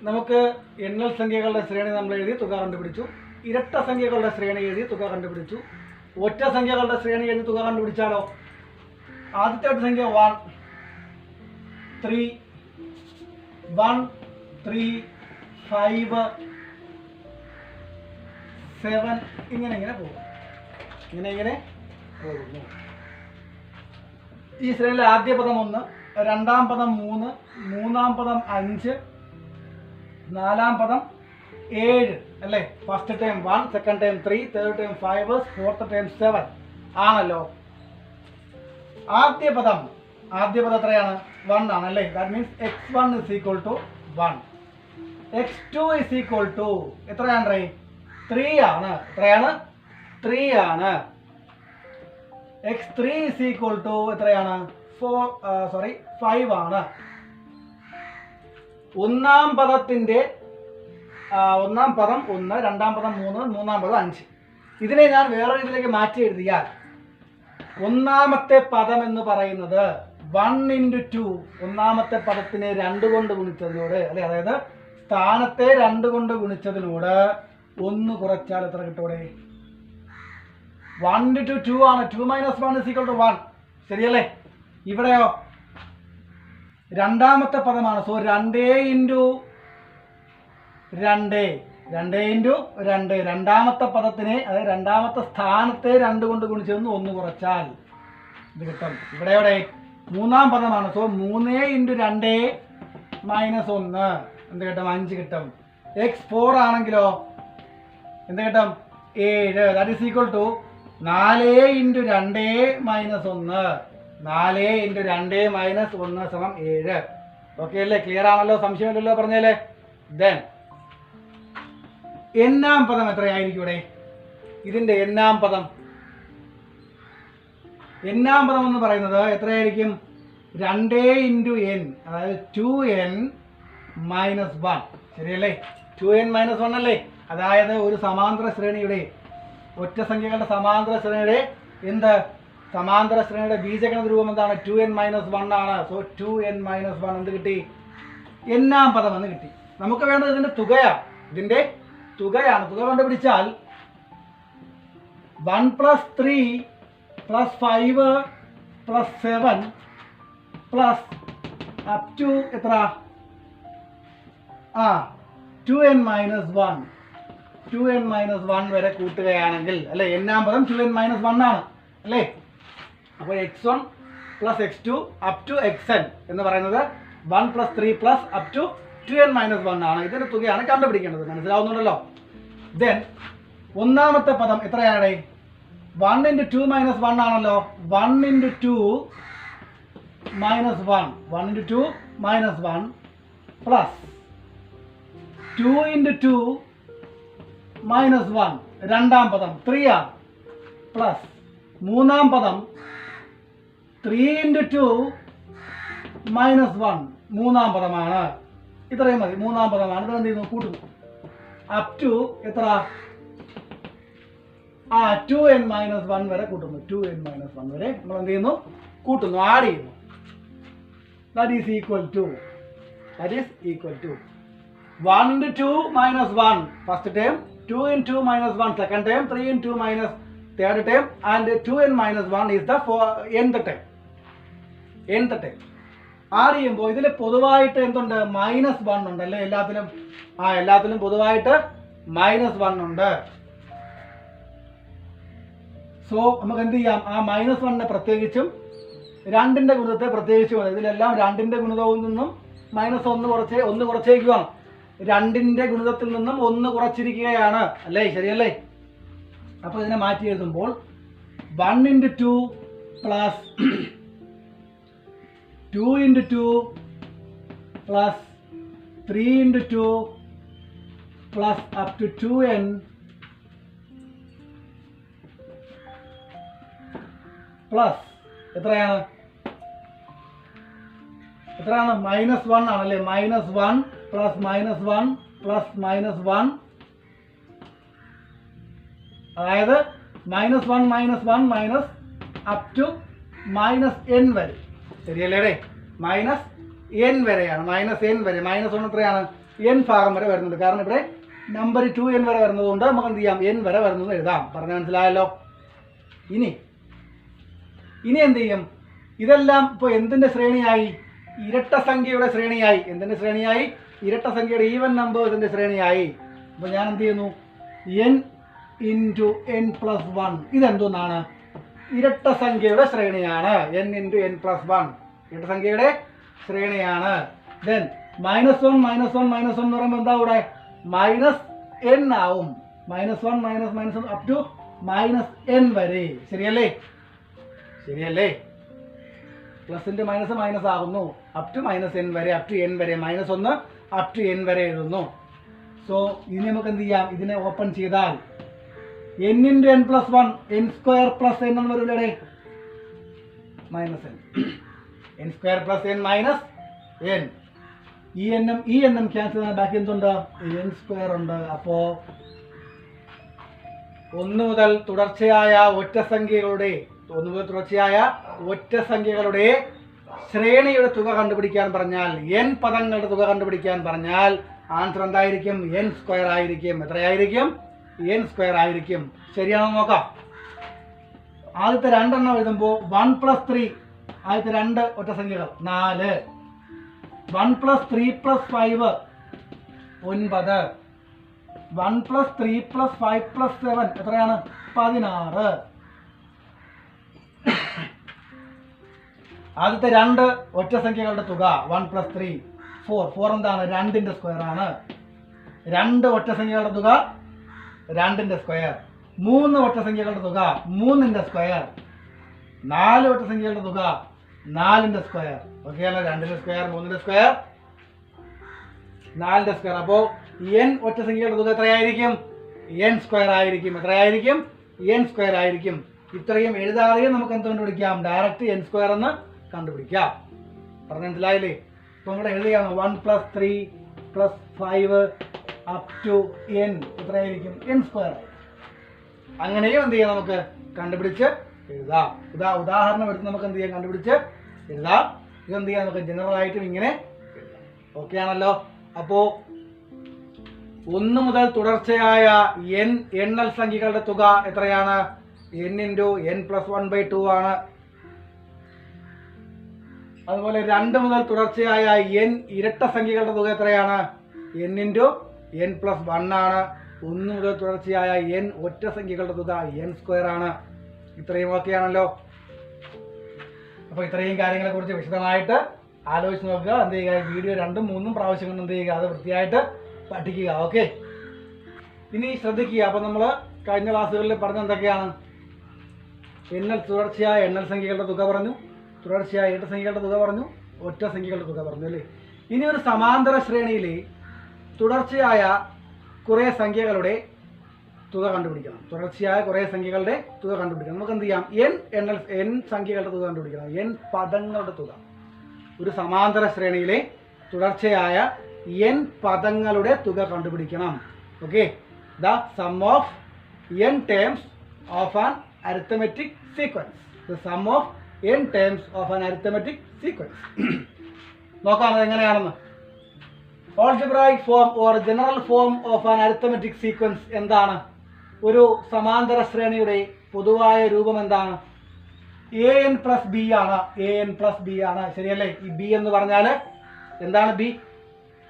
നമുക്ക് എണ്ണൽ സംഖ്യകളുടെ ശ്രേണി നമ്മൾ എഴുതി തുക കണ്ടുപിടിച്ചു. ഇരട്ട സംഖ്യകളുടെ ശ്രേണി എഴുതി തുക കണ്ടുപിടിച്ചു. ഒറ്റ സംഖ്യകളുടെ ശ്രേണി എഴുതി തുക കണ്ടുപിടിച്ചാലോ? ആദ്യത്തെ സംഖ്യ 1 3 1 3 5 7 ഇങ്ങനെ പോകും. ഈ ശ്രേണിയിലെ ആദ്യ പദം 1, രണ്ടാം പദം 3, മൂന്നാം പദം 5, നാലാം പദം 7 അല്ലേ? First time 1, second time 3, third time 5, fourth time 7 ആണല്ലോ. ആദ്യ പദം എത്രയാണ്? 1 ആണല്ലേ? That means x1 = 1. x2 = എത്രയാണ്? 3 ആണ്. എത്രയാണ്? 3 ആണ്. x3 = എത്രയാണ്? 5 ആണ്. ഒന്നാം പദം 1, രണ്ടാം പദം 3, മൂന്നാം പദം 5. ഇതിനെ ഞാൻ വേറെ രീതിയിലേക്ക് മാറ്റി എഴുതിയാൽ ഒന്നാമത്തെ പദം എന്ന് പറയുന്നത് 1 × 2 ഒന്നാമത്തെ പദത്തിനെ 2 കൊണ്ട് ഗുണിച്ചതിനോട് അല്ലെ, അതായത് സ്ഥാനത്തെ 2 കൊണ്ട് ഗുണിച്ചതിനോട് 1 കുറച്ചാൽ എത്ര കിട്ടൂടെ? 1 × 2 ആണ്. 2 - 1 = 1. ശരിയല്ലേ? ഇവിടെയോ രണ്ടാമത്തെ പദമാണ്. സോ 2 ഇൻറ്റു 2 2 ഇൻറ്റു 2 രണ്ടാമത്തെ പദത്തിനെ, അതായത് രണ്ടാമത്തെ സ്ഥാനത്തെ 2 കൊണ്ട് ഗുണിച്ചെന്ന് 1 കുറച്ചാൽ ഇത് കിട്ടും. ഇവിടെ മൂന്നാം പദമാണ്. സോ 3 ഇൻറ്റു 2 മൈനസ് 1 എന്ത് കിട്ടും? 5 കിട്ടും. x4 ആണെങ്കിലോ എന്ത് കിട്ടും? 7. That is equal to 4 into 2 minus 1. 4 into 2 minus 1 സമം 7. ഓക്കെ അല്ലേ? ക്ലിയർ ആണല്ലോ? സംശയമില്ലല്ലോ പറഞ്ഞാലേ. ദെൻ എന്നാം പദം എത്രയായിരിക്കും ഇവിടെ? ഇതിൻ്റെ എന്നാം പദം എന്ന് പറയുന്നത് എത്രയായിരിക്കും? 2 ഇൻറ്റു n, അതായത് 2n മൈനസ് 1. ശരിയല്ലേ? 2n മൈനസ് 1 അല്ലേ? അതായത് ഒരു സമാന്തര ശ്രേണിയുടെ, ഒറ്റ സംഖ്യകളുടെ സമാന്തര ശ്രേണിയുടെ സമാന്തര ശ്രേണിയുടെ ബീജഗണിത രൂപം എന്താണ്? 2n മൈനസ് 1 ആണ്. സോ 2n മൈനസ് 1 എന്ത് കിട്ടി? എന്നാം പദം എന്ന് കിട്ടി. നമുക്ക് വേണ്ടത് ഇതിൻ്റെ തുകയാണ്. തുക കണ്ടുപിടിച്ചാൽ 1 plus 3 plus 5 plus 7 plus up to എത്ര? 2n മൈനസ് 1 വരെ കൂട്ടുകയാണെങ്കിൽ അല്ലേ? എന്നാം പദം 2n മൈനസ് 1 ആണ് അല്ലേ? അപ്പോൾ x1 plus x2 up to xn എന്ന് പറയുന്നത് 1 plus 3 plus up to 2n minus 1 ആണ്. ഇതിൻ്റെ തുകയാണ് കണ്ടുപിടിക്കേണ്ടത്. മനസ്സിലാവുന്നുണ്ടല്ലോ? ദെൻ ഒന്നാമത്തെ പദം എത്രയാണ്? 1 ഇൻറ്റു 2 മൈനസ് 1 ആണല്ലോ. 1 into 2 minus 1 1 into 2 minus 1 plus 2 into 2 minus 1 രണ്ടാം പദം 3 ആണ്. പ്ലസ് മൂന്നാം പദം 3 ഇൻറ്റു 2 മൈനസ് 1 മൂന്നാം പദമാണ്. ഇത്രയും മതി. മൂന്നാം പദമാണ്. ഇത് എന്ത് ചെയ്യുന്നു? കൂട്ടുന്നു. അപ് ടു എത്ര? 2n മൈനസ് 1 വരെ കൂട്ടുന്നു. 2n മൈനസ് 1 വരെ നമ്മൾ എന്ത് ചെയ്യുന്നു? കൂട്ടുന്നു, ആഡ് ചെയ്യുന്നു. That is equal to 1 into 2 minus 1 first term, 2 in 2 minus 1 second term, 3 in 2 minus third term, and 2n minus 1 is the nth term. Add ചെയ്യുമ്പോൾ ഇതിൽ പൊതുവായിട്ട് എന്തുണ്ട്? മൈനസ് 1 ഉണ്ട് അല്ലേ? എല്ലാത്തിലും പൊതുവായിട്ട് മൈനസ് 1 ഉണ്ട്. സോ നമുക്ക് എന്ത് ചെയ്യാം? ആ മൈനസ് 1നെ പ്രത്യേകിച്ചും 2ന്റെ ഗുണിതത്തെ പ്രത്യേകിച്ചും, ഇതിലെല്ലാം 2ന്റെ ഗുണിതത്തിൽ നിന്നും മൈനസ് 1 കുറച്ചേക്കുകയാണ്. 2ന്റെ ഗുണിതത്തിൽ നിന്നും 1 കുറച്ചിരിക്കുകയാണ് അല്ലേ? ശരിയല്ലേ? അപ്പോൾ ഇതിനെ മാറ്റി എഴുതുമ്പോൾ 1 into 2 plus 2 into 2 plus 3 into 2 plus up to 2n plus എത്രയാണ്? മൈനസ് 1 ആണല്ലേ? Minus 1 plus minus 1 plus minus 1, അതായത് minus 1 minus up to minus n വരെ. ശരിയല്ലേ? മൈനസ് n വരെയാണ്. മൈനസ് n വരെ. മൈനസ് 1 എത്രയാണ്? n ഭാഗം വരെ വരുന്നുണ്ട്. കാരണം ഇവിടെ നമ്പർ 2n വരെ വരുന്നതുകൊണ്ട് നമുക്ക് എന്ത് ചെയ്യാം? n വരെ വരുന്നത് എഴുതാം. പറഞ്ഞ മനസ്സിലായല്ലോ? ഇനി എന്ത് ചെയ്യും? ഇതെല്ലാം ഇപ്പോൾ എന്തിൻ്റെ ശ്രേണിയായി? ഇരട്ട സംഖ്യയുടെ ശ്രേണിയായി. എന്തിൻ്റെ ശ്രേണിയായി? ഇരട്ട സംഖ്യയുടെ ഈവൻ നമ്പേഴ്സിൻ്റെ ശ്രേണിയായി. അപ്പോൾ ഞാൻ എന്ത് ചെയ്യുന്നു? n into n plus 1 ഇതെന്തോന്നാണ്? ഇരട്ട സംഖ്യയുടെ ശ്രേണിയാണ്. n ഇൻറ്റു n പ്ലസ് 1 ഇരട്ട സംഖ്യയുടെ ശ്രേണിയാണ്. ദെൻ മൈനസ് 1 എന്ന് പറയുമ്പോൾ എന്താ ഇവിടെ? മൈനസ് n ആവും. Minus 1 minus up to minus n വരെ. ശരിയല്ലേ? പ്ലസിൻ്റെ മൈനസ് ആകുന്നു. അപ് ടു മൈനസ് n വരെ, അപ് ടു n വരെ. മൈനസ് 1 അപ് ടു n വരെ എഴുതുന്നു. സോ ഇനി നമുക്ക് എന്ത് ചെയ്യാം? ഇതിനെ ഓപ്പൺ ചെയ്താൽ n into n plus 1 n square plus n എന്ന് വരില്ലേ? Minus n square plus n minus n. ഈ എണ്ണം ക്യാൻസൽ ചെയ്യാൻ ബാക്കി എന്തുണ്ട്? n സ്ക്വയർ ഉണ്ട്. അപ്പോൾ 1 മുതൽ തുടർച്ചയായ ഒറ്റ സംഖ്യകളുടെ ശ്രേണിയുടെ തുക കണ്ടുപിടിക്കാൻ പറഞ്ഞാൽ, n പദങ്ങളുടെ തുക കണ്ടുപിടിക്കാൻ പറഞ്ഞാൽ ആൻസർ എന്തായിരിക്കും? n സ്ക്വയർ ആയിരിക്കും. എത്രയായിരിക്കും? n സ്ക്വയർ ആയിരിക്കും. ശരിയാണോ നോക്കാം. ആദ്യത്തെ 2 എണ്ണം എഴുതുമ്പോൾ 1 പ്ലസ് 3, ആദ്യത്തെ 2 ഒറ്റ സംഖ്യകൾ 4, 1 plus 3 plus 5 9. 1 plus 3 plus 5 plus 7 എത്രയാണ്? 16. ആദ്യത്തെ രണ്ട് ഒറ്റസംഖ്യകളുടെ തുക 1 പ്ലസ് 3 4. 4 എന്താണ്? 2ന്റെ സ്ക്വയർ ആണ്. രണ്ട് ഒറ്റസംഖ്യകളുടെ തുക 2ന്റെ സ്ക്വയർ. 3 ഒറ്റസംഖ്യകളുടെ തുക 3ന്റെ സ്ക്വയർ. 4 ഒറ്റസംഖ്യകളുടെ തുക 4ന്റെ സ്ക്വയർ. ഓക്കെ അല്ല? 2ന്റെ സ്ക്വയർ, 3ന്റെ സ്ക്വയർ, 4ന്റെ സ്ക്വയർ. അപ്പോൾ n ഒറ്റസംഖ്യകളുടെ തുക എത്രയായിരിക്കും? n സ്ക്വയർ ആയിരിക്കും. എത്രയായിരിക്കും? n സ്ക്വയർ ആയിരിക്കും. ഇത്രയും എഴുതാതെയും നമുക്ക് എന്ത് കണ്ടുപിടിക്കാം? ഡയറക്റ്റ് n സ്ക്വയർ എന്ന് കണ്ടുപിടിക്കാം. പറഞ്ഞ മനസ്സിലായില്ലേ? ഇപ്പൊ ഇവിടെ എഴുതുകയാണ് 1 plus 3 plus 5 up to n എത്രയായിരിക്കും? n square. അങ്ങനെയും എന്ത് ചെയ്യാം? നമുക്ക് കണ്ടുപിടിച്ച് എഴുതാം. ഉദാഹരണം എടുത്ത് നമുക്ക് എന്ത് ചെയ്യാം? കണ്ടുപിടിച്ച് എഴുതാം. ഇതെന്ത് ചെയ്യാം? നമുക്ക് ജനറൽ ആയിട്ടും ഇങ്ങനെ എഴുതാം. ഓക്കെ ആണല്ലോ? അപ്പോ 1 മുതൽ തുടർച്ചയായ n എണ്ണൽ സംഖ്യകളുടെ തുക എത്രയാണ്? n ഇൻറ്റു n പ്ലസ് 1/2 ആണ്. അതുപോലെ 2 മുതൽ തുടർച്ചയായ n ഇരട്ട സംഖ്യകളുടെ തുക എത്രയാണ്? n ഇൻറ്റു n പ്ലസ് 1 ആണ്. 1 മുതൽ തുടർച്ചയായ n ഒറ്റ സംഖ്യകളുടെ തുക n സ്ക്വയർ ആണ്. ഇത്രയും ഓക്കെ ആണല്ലോ? അപ്പോൾ ഇത്രയും കാര്യങ്ങളെ കുറിച്ച് വിശദമായിട്ട് ആലോചിച്ച് നോക്കുക. എന്ത് ചെയ്യുക? വീഡിയോ 2ഉം 3ഉം പ്രാവശ്യം കൊണ്ട് എന്ത് ചെയ്യുക? അത് വൃത്തിയായിട്ട് പഠിക്കുക. ഓക്കെ, ഇനി ശ്രദ്ധിക്കുക. അപ്പോൾ നമ്മൾ കഴിഞ്ഞ ക്ലാസ്സുകളിൽ പറഞ്ഞ എന്തൊക്കെയാണ്? തുടർച്ചയായ എണ്ണൽ സംഖ്യകളുടെ തുക പറഞ്ഞു, തുടർച്ചയായ ഇരട്ട സംഖ്യകളുടെ തുക പറഞ്ഞു, ഒറ്റ സംഖ്യകളുടെ തുക പറഞ്ഞു അല്ലേ? ഇനി ഒരു സമാന്തര ശ്രേണിയിൽ തുടർച്ചയായ കുറേ സംഖ്യകളുടെ തുക കണ്ടുപിടിക്കണം. തുടർച്ചയായ കുറേ സംഖ്യകളുടെ തുക കണ്ടുപിടിക്കണം. നമുക്ക് എന്ത് ചെയ്യാം? n സംഖ്യകളുടെ തുക കണ്ടുപിടിക്കണം. n പദങ്ങളുടെ തുക. ഒരു സമാന്തര ശ്രേണിയിലെ തുടർച്ചയായ n പദങ്ങളുടെ തുക കണ്ടുപിടിക്കണം. Okay, the sum of n terms of an arithmetic sequence. The sum of n terms of an arithmetic sequence. നോക്കാം അതെങ്ങനെയാണെന്ന്. Algebraic form or general form of an arithmetic sequence എന്താണ്? ഒരു സമാന്തര ശ്രേണിയുടെ പൊതുവായ രൂപം എന്താണ്? an പ്ലസ് ബി ആണ്. an പ്ലസ് ബി ആണ്. ശരിയല്ലേ? ഈ ബി എന്ന് പറഞ്ഞാൽ എന്താണ്? ബി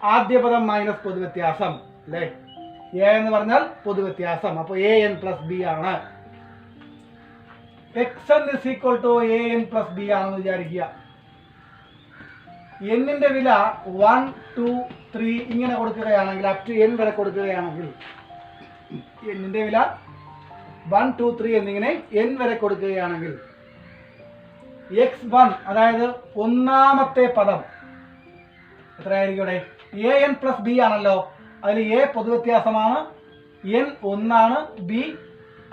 ആദ്യ പദം മൈനസ് പൊതുവ്യത്യാസം അല്ലേ? എ എന്ന് പറഞ്ഞാൽ പൊതുവ്യത്യാസം. അപ്പോൾ an പ്ലസ് ബി ആണ്. xn is equal to an plus B ആണെന്ന് വിചാരിക്കുക. എന്നിന്റെ വില 1 2 3 ഇങ്ങനെ കൊടുക്കുകയാണെങ്കിൽ, അപ് ടു n വരെ കൊടുക്കുകയാണെങ്കിൽ, എന്നിന്റെ വില 1 2 3 എന്നിങ്ങനെ n വരെ കൊടുക്കുകയാണെങ്കിൽ x1 അതായത് ഒന്നാമത്തെ പദം എത്രയായിരിക്കും? ഇവിടെ an പ്ലസ് ബി ആണല്ലോ. അതിൽ a പൊതുവ്യത്യാസമാണ്, n 1 ആണ്, b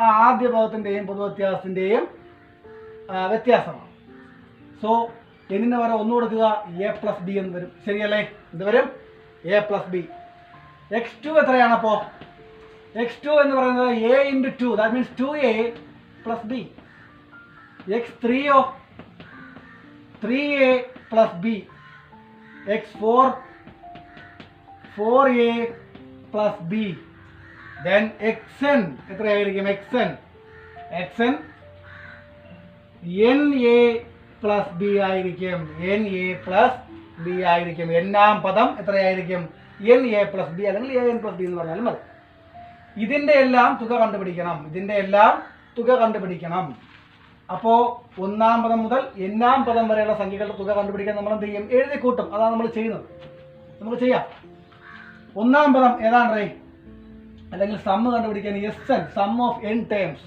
ആദ്യ പദത്തിൻ്റെയും പൊതുവ്യത്യാസത്തിൻ്റെയും വ്യത്യാസമാണ്. സോ എന്നിന് വരെ 1 കൊടുക്കുക, a പ്ലസ് ബി എന്ന് വരും. ശരിയല്ലേ? ഇത് വരും a പ്ലസ് ബി. x2 എത്രയാണ്? അപ്പോൾ x2 എന്ന് പറയുന്നത് a into 2, that means 2a plus B. x3 3a plus B. x4 4a plus B. Then xn എത്രയായിരിക്കും? xn na പ്ലസ് ബി ആയിരിക്കും. na പ്ലസ് ബി ആയിരിക്കും. എന്നാം പദം എത്രയായിരിക്കും? na പ്ലസ് ബി അല്ലെങ്കിൽ an പ്ലസ് ബി എന്ന് പറഞ്ഞാലും മതി. ഇതിൻ്റെ എല്ലാം തുക കണ്ടുപിടിക്കണം. അപ്പോൾ ഒന്നാം പദം മുതൽ എന്നാം പദം വരെയുള്ള സംഖ്യകളുടെ തുക കണ്ടുപിടിക്കാൻ നമ്മൾ എന്ത് ചെയ്യും? എഴുതി കൂട്ടും. അതാണ് നമ്മൾ ചെയ്യുന്നത്. നമുക്ക് ചെയ്യാം. ഒന്നാം പദം ഏതാണ്? അല്ലെങ്കിൽ സമ്മ് കണ്ടുപിടിക്കാൻ sn sum of n terms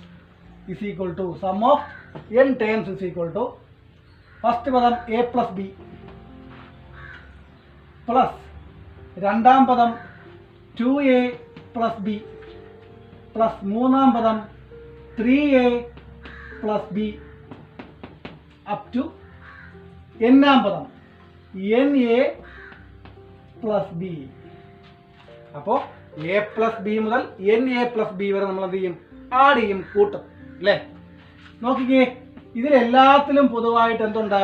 is equal to sum of n terms is equal to first പദം a പ്ലസ് ബി പ്ലസ് രണ്ടാം പദം 2a പ്ലസ് ബി പ്ലസ് മൂന്നാം പദം 3a plus B up to എന്നാം പദം na പ്ലസ് ബി. അപ്പോൾ a plus b മുതൽ na plus b വരെ നമ്മൾ എന്ത് ചെയ്യും? ആഡ് ചെയ്യും, കൂട്ടും അല്ലേ? നോക്കിക്കേ, ഇതിലെല്ലാത്തിലും പൊതുവായിട്ട് എന്തുണ്ട്?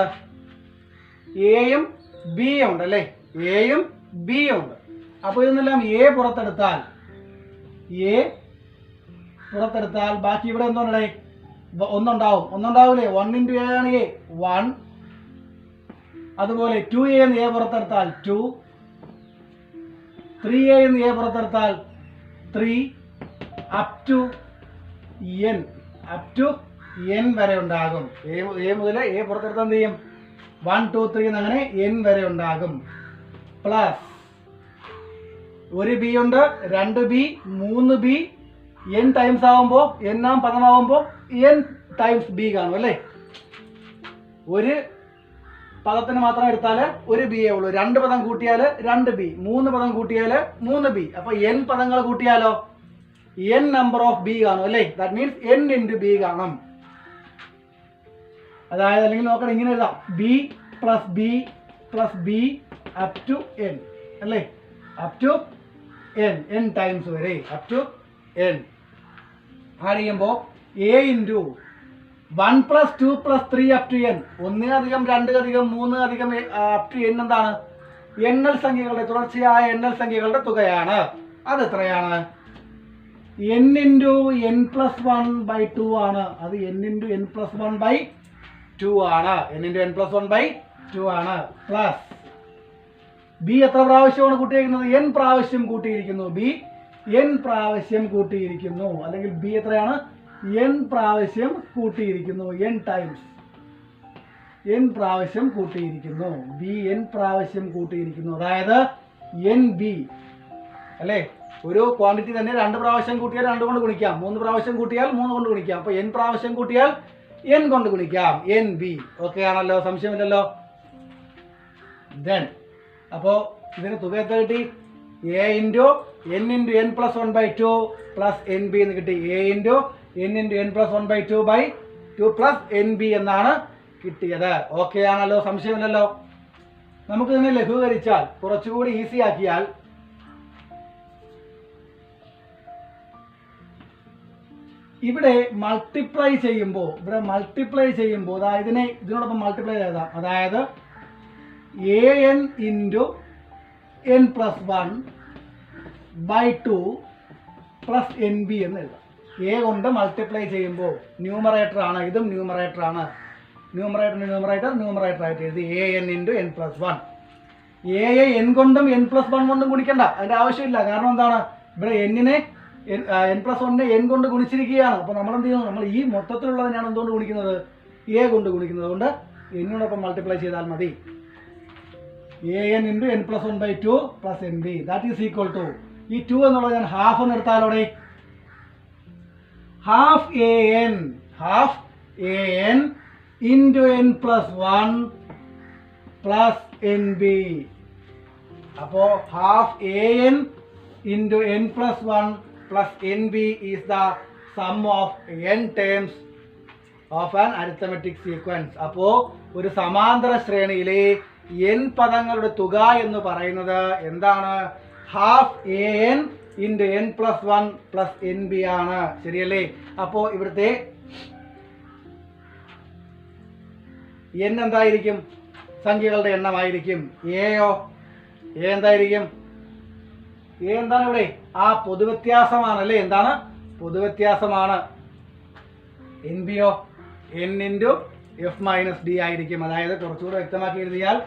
എയും ബിയും ഉണ്ട് അല്ലേ? എയും ബിയും ഉണ്ട്. അപ്പോൾ ഇതെല്ലാം a പുറത്തെടുത്താൽ ബാക്കി ഇവിടെ എന്തുണ്ടേ? ഒന്നുണ്ടാവില്ലേ? 1 ഇൻറ്റു a ആണ് a 1, അതുപോലെ 2a എന്ന് a പുറത്തെടുത്താൽ 2, 3a എന്ന് a പുറത്തെടുത്താൽ 3 അപ് ടു n വരെ ഉണ്ടാകും. a മുതൽ a പുറത്തെടുത്താൽ എന്ത് ചെയ്യും? 1 2 3 അങ്ങനെ n വരെ ഉണ്ടാകും. പ്ലസ് ഒരു ബി ഉണ്ട്, 2b, 3b, n ടൈംസ് ആവുമ്പോൾ n പദമാവുമ്പോൾ n ടൈംസ് ബി കാണും അല്ലേ? ഒരു പദത്തിന് മാത്രം എടുത്താൽ ഒരു ബി ഉള്ളൂ. 2 പദം കൂട്ടിയാൽ 2b, 3 പദം കൂട്ടിയാൽ 3b. അപ്പൊ n പദങ്ങൾ കൂട്ടിയാലോ n നമ്പർ ഓഫ് ബി കാണും അല്ലേ? That means n into B കാണും. അതായത് അല്ലെങ്കിൽ നോക്കണം, ഇങ്ങനെ എഴുതാം, B plus B up to n അല്ലേ? അപ് ടു n ടൈംസ് വരെ അപ് ടു n ആഡ് ചെയ്യുമ്പോൾ a into 1 plus 2 plus 3 up to n, 1 അധികം 2 അധികം 3 അധികം അപ് ടു n എന്താണ്? എണ്ണൽ സംഖ്യകളുടെ തുടർച്ചയായ എണ്ണൽ സംഖ്യകളുടെ തുകയാണ്. അത് എത്രയാണ്? n ഇൻറ്റു n പ്ലസ് 1/2 ആണ്. അത് n ഇൻറ്റു n പ്ലസ് 1/2 ആണ്. n ഇൻറ്റു n പ്ലസ് 1/2 ആണ്. പ്ലസ് ബി എത്ര പ്രാവശ്യമാണ് കൂട്ടിയിരിക്കുന്നത്? n പ്രാവശ്യം കൂട്ടിയിരിക്കുന്നു. ബി n പ്രാവശ്യം കൂട്ടിയിരിക്കുന്നു. അല്ലെങ്കിൽ ബി എത്രയാണ്? n പ്രാവശ്യം കൂട്ടിയിരിക്കുന്നു. n ടൈംസ് n പ്രാവശ്യം കൂട്ടിയിരിക്കുന്നു. ബി n പ്രാവശ്യം കൂട്ടിയിരിക്കുന്നു. അതായത് nb അല്ലേ? ഒരു ക്വാണ്ടിറ്റി തന്നെ 2 പ്രാവശ്യം കൂട്ടിയാൽ 2 കൊണ്ട് ഗുണിക്കാം, 3 പ്രാവശ്യം കൂട്ടിയാൽ 3 കൊണ്ട് ഗുണിക്കാം. അപ്പോൾ n പ്രാവശ്യം കൂട്ടിയാൽ n കൊണ്ട് ഗുണിക്കാം. nb. ഓക്കെ ആണല്ലോ? സംശയമില്ലല്ലോ? ദെൻ അപ്പോൾ ഇതിന് തുക എത്ര കിട്ടി? a into n plus 1/2 plus nb എന്ന് കിട്ടി. a into n plus 1/2 plus nb എന്നാണ് കിട്ടിയത്. ഓക്കെ ആണല്ലോ? സംശയമില്ലല്ലോ? നമുക്ക് ഇതിനെ ലഘൂകരിച്ചാൽ, കുറച്ചുകൂടി ഈസി ആക്കിയാൽ, ഇവിടെ മൾട്ടിപ്ലൈ ചെയ്യുമ്പോൾ അതായത് ഇതിനോടൊപ്പം മൾട്ടിപ്ലൈ ചെയ്താൽ, അതായത് an into n plus 1/2 plus nb എന്ന് എഴുതാം. a കൊണ്ട് മൾട്ടിപ്ലൈ ചെയ്യുമ്പോൾ ന്യൂമറേറ്റർ ആണ്, ഇതും ന്യൂമറേറ്റർ ആണ്. ന്യൂമറേറ്റർ ആയിട്ട് എഴുതി an into n plus 1. a n കൊണ്ടും n പ്ലസ് 1 കൊണ്ടും ഗുണിക്കണ്ട, അതിൻ്റെ ആവശ്യമില്ല. കാരണം എന്താണ്? ഇവിടെ n പ്ലസ് 1 n കൊണ്ട് ഗുണിച്ചിരിക്കുകയാണ്. അപ്പോൾ നമ്മൾ എന്ത് ചെയ്യുന്നു? നമ്മൾ ഈ മൊത്തത്തിലുള്ളതിനാണ് എന്തുകൊണ്ട് ഗുണിക്കുന്നത്? a കൊണ്ട് ഗുണിക്കുന്നത്. അതുകൊണ്ട് എന്നോടൊപ്പം മൾട്ടിപ്ലൈ ചെയ്താൽ മതി. an into n plus 1/2 plus nb that is equal to, ഈ 2 എന്നുള്ളത് ഞാൻ ഹാഫ് എന്ന് എടുത്താലോടെ, half an into n plus 1 plus nb. അപ്പോൾ half an into n plus 1 plus nb is the sum of n terms of an arithmetic sequence. അപ്പോൾ ഒരു സമാന്തര ശ്രേണിയിലെ n പദങ്ങളുടെ തുക എന്ന് പറയുന്നത് എന്താണ്? Half an into n plus 1 plus nb ആണ്. ശരിയല്ലേ? അപ്പോൾ ഇവിടുത്തെ n എന്തായിരിക്കും? സംഖ്യകളുടെ എണ്ണമായിരിക്കും. a എന്തായിരിക്കും? a എന്താണ് ഇവിടെ? ആ പൊതുവ്യത്യാസമാണ് അല്ലേ? എന്താണ്? പൊതുവ്യത്യാസമാണ്. nb n into f minus d ആയിരിക്കും. അതായത് കുറച്ചുകൂടെ വ്യക്തമാക്കി എഴുതിയാൽ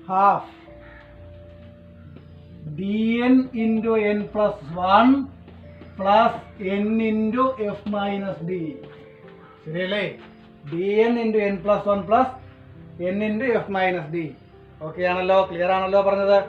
half dn into n plus 1 plus n into f minus d. ശരിയല്ലേ? dn into n plus 1 plus n into f minus d. Okay ആണല്ലോ? ക്ലിയർ ആണല്ലോ പറഞ്ഞത്?